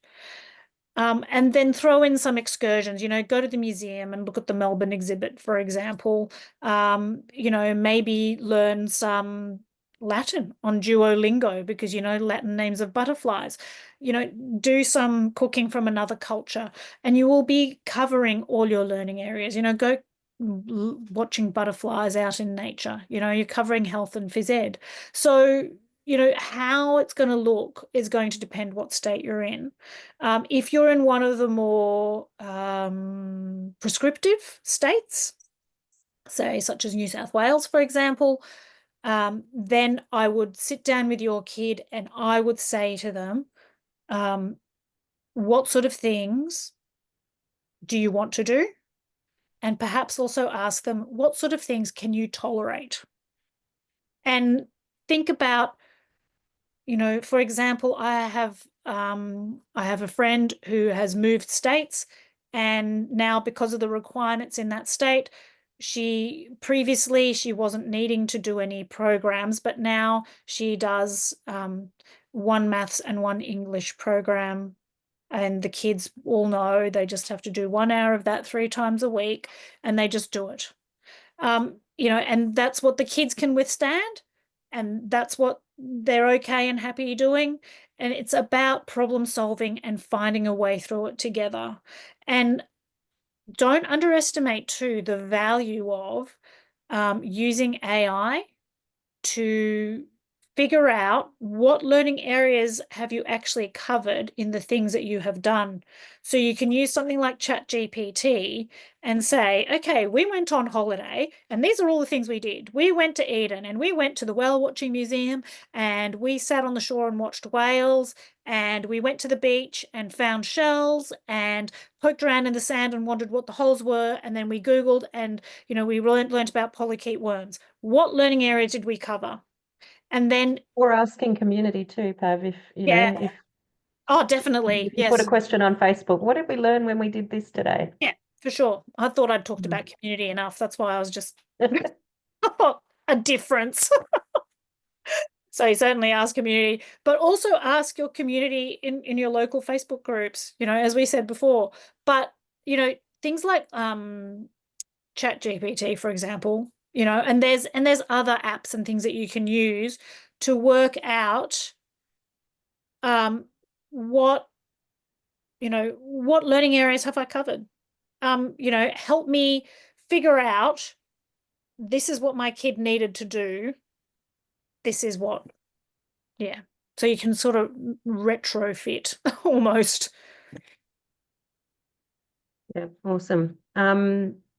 And then throw in some excursions, go to the museum and look at the Melbourne exhibit, for example. Maybe learn some Latin on Duolingo because Latin names of butterflies. Do some cooking from another culture, and you will be covering all your learning areas. Go watching butterflies out in nature. You're covering health and phys ed. So, how it's going to look is going to depend what state you're in. If you're in one of the more prescriptive states, say such as New South Wales, for example, then I would sit down with your kid and I would say to them, um, what sort of things do you want to do? And perhaps also ask them, what sort of things can you tolerate? And think about, for example, I have a friend who has moved states, and now because of the requirements in that state, she previously she wasn't needing to do any programs, but now she does one maths and one English program. And the kids all know they just have to do 1 hour of that 3 times a week, and they just do it. And that's what the kids can withstand, and that's what they're okay and happy doing. And it's about problem solving and finding a way through it together. And don't underestimate, too, the value of using AI to figure out what learning areas have you actually covered in the things that you have done. So you can use something like ChatGPT and say, okay, we went on holiday and these are all the things we did. We went to Eden and we went to the whale watching museum and we sat on the shore and watched whales and we went to the beach and found shells and poked around in the sand and wondered what the holes were. And then we Googled and, we learned about polychaete worms. What learning areas did we cover? And then, Or asking community too, Pav, if yeah, if oh, definitely. if you put a Yes. question on Facebook, what did we learn when we did this today? Yeah, for sure. I thought I'd talked Mm. about community enough. That's why I was just a difference. So you certainly ask community, but also ask your community in your local Facebook groups, as we said before. But, things like Chat GPT, for example, and there's other apps and things that you can use to work out um what what learning areas have I covered? Help me figure out this is what my kid needed to do. This is what, yeah. So you can sort of retrofit almost. Yeah, awesome.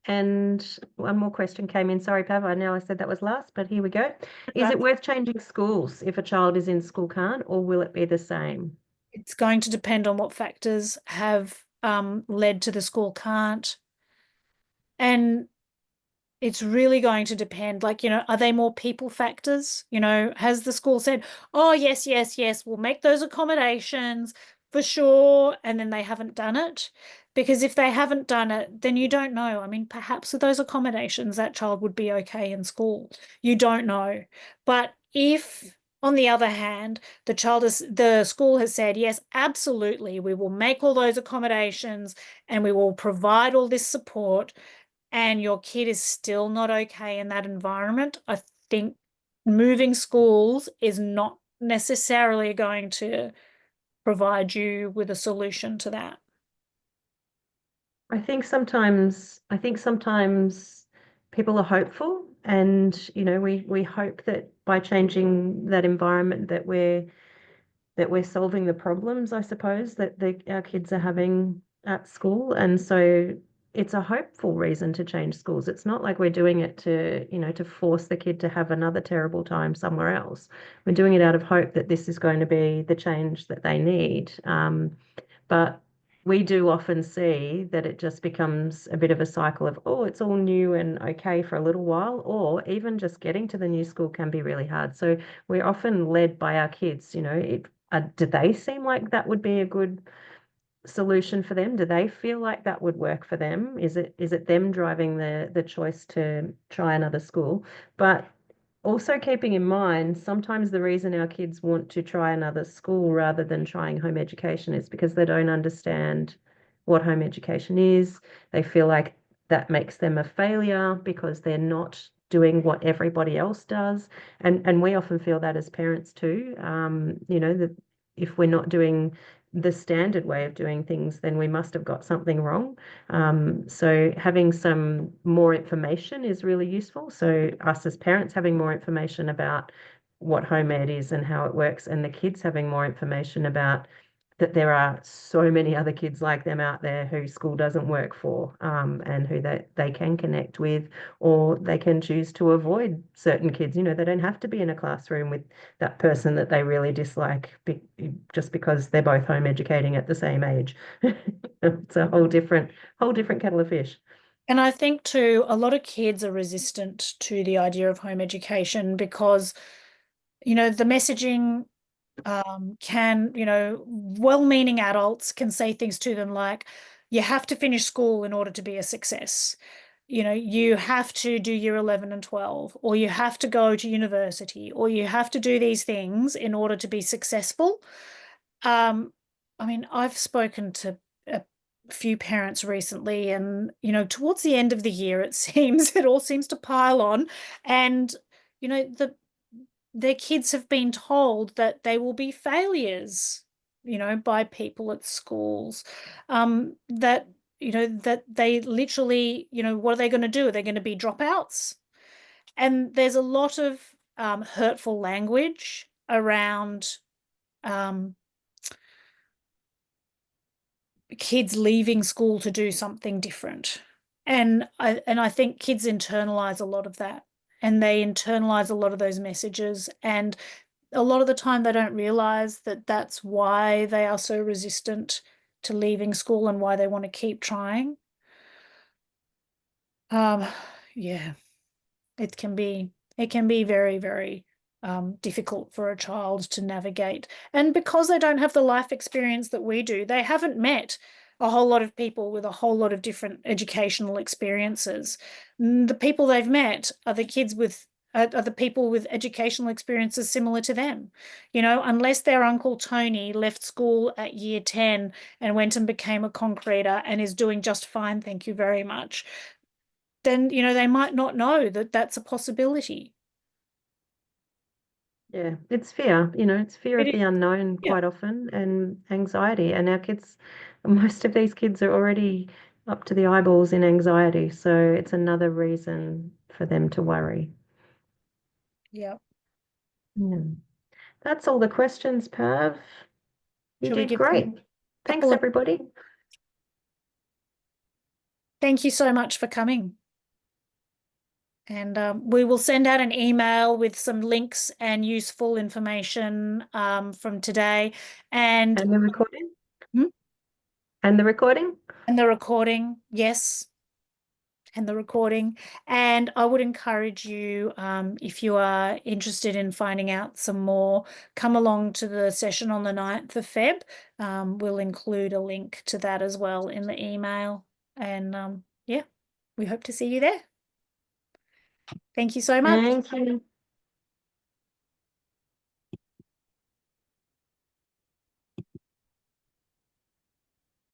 And one more question came in. Sorry, Pav, I know I said that was last, but here we go. Is Okay. it worth changing schools if a child is in school can't, or will it be the same? It's going to depend on what factors have led to the school can't. And it's really going to depend. Like, are they more people factors? Has the school said, oh, yes, yes, yes, we'll make those accommodations for sure, and then they haven't done it? Because if they haven't done it, then you don't know. I mean, perhaps with those accommodations, that child would be okay in school. You don't know. But if, on the other hand, the school has said, yes, absolutely, we will make all those accommodations and we will provide all this support, and your kid is still not okay in that environment, I think moving schools is not necessarily going to provide you with a solution to that. I think sometimes people are hopeful, and we hope that by changing that environment that we're solving the problems, I suppose, that our kids are having at school. And so it's a hopeful reason to change schools. It's not like we're doing it to force the kid to have another terrible time somewhere else. We're doing it out of hope that this is going to be the change that they need. But we do often see that it just becomes a bit of a cycle of, oh, it's all new and okay for a little while, or even just getting to the new school can be really hard. So we're often led by our kids, do they seem like that would be a good solution for them? Do they feel like that would work for them? Is it them driving the choice to try another school? But also keeping in mind, sometimes the reason our kids want to try another school rather than trying home education is because they don't understand what home education is. They feel like that makes them a failure because they're not doing what everybody else does. And we often feel that as parents too. That if we're not doing the standard way of doing things, then we must have got something wrong. So having some more information is really useful. So us as parents having more information about what home ed is and how it works, and the kids having more information about that there are so many other kids like them out there who school doesn't work for, and who they can connect with, or they can choose to avoid certain kids. They don't have to be in a classroom with that person that they really dislike just because they're both home educating at the same age. It's a whole different kettle of fish. And I think too, a lot of kids are resistant to the idea of home education because, the messaging can, well-meaning adults can say things to them like, you have to finish school in order to be a success. You have to do year 11 and 12, or you have to go to university, or you have to do these things in order to be successful. Um, I mean, I've spoken to a few parents recently, and towards the end of the year, it seems it all seems to pile on, and their kids have been told that they will be failures, by people at schools, that they literally, what are they going to do? Are they going to be dropouts? And there's a lot of hurtful language around um, kids leaving school to do something different. And I think kids internalize a lot of that, and they internalize a lot of those messages, and a lot of the time they don't realize that that's why they are so resistant to leaving school and why they want to keep trying. Um, yeah. It can be very, very difficult for a child to navigate. And because they don't have the life experience that we do, they haven't met a whole lot of people with a whole lot of different educational experiences. The people they've met are the people with educational experiences similar to them. Unless their Uncle Tony left school at year 10 and went and became a concreter and is doing just fine, thank you very much, then they might not know that that's a possibility. Yeah, it's fear, it's fear It of the is, unknown yeah, quite often and anxiety. And our kids, most of these kids are already up to the eyeballs in anxiety. So it's another reason for them to worry. yeah. Yeah. That's all the questions, Pav. You Shall we did give them great. a couple Thanks, of everybody. thank you so much for coming. And we will send out an email with some links and useful information from today, and And the recording? Hmm? And the recording? And the recording, yes, and the recording. And I would encourage you, if you are interested in finding out some more, come along to the session on the 9th of Feb. We'll include a link to that as well in the email. And yeah, we hope to see you there. Thank you so much. Thank you.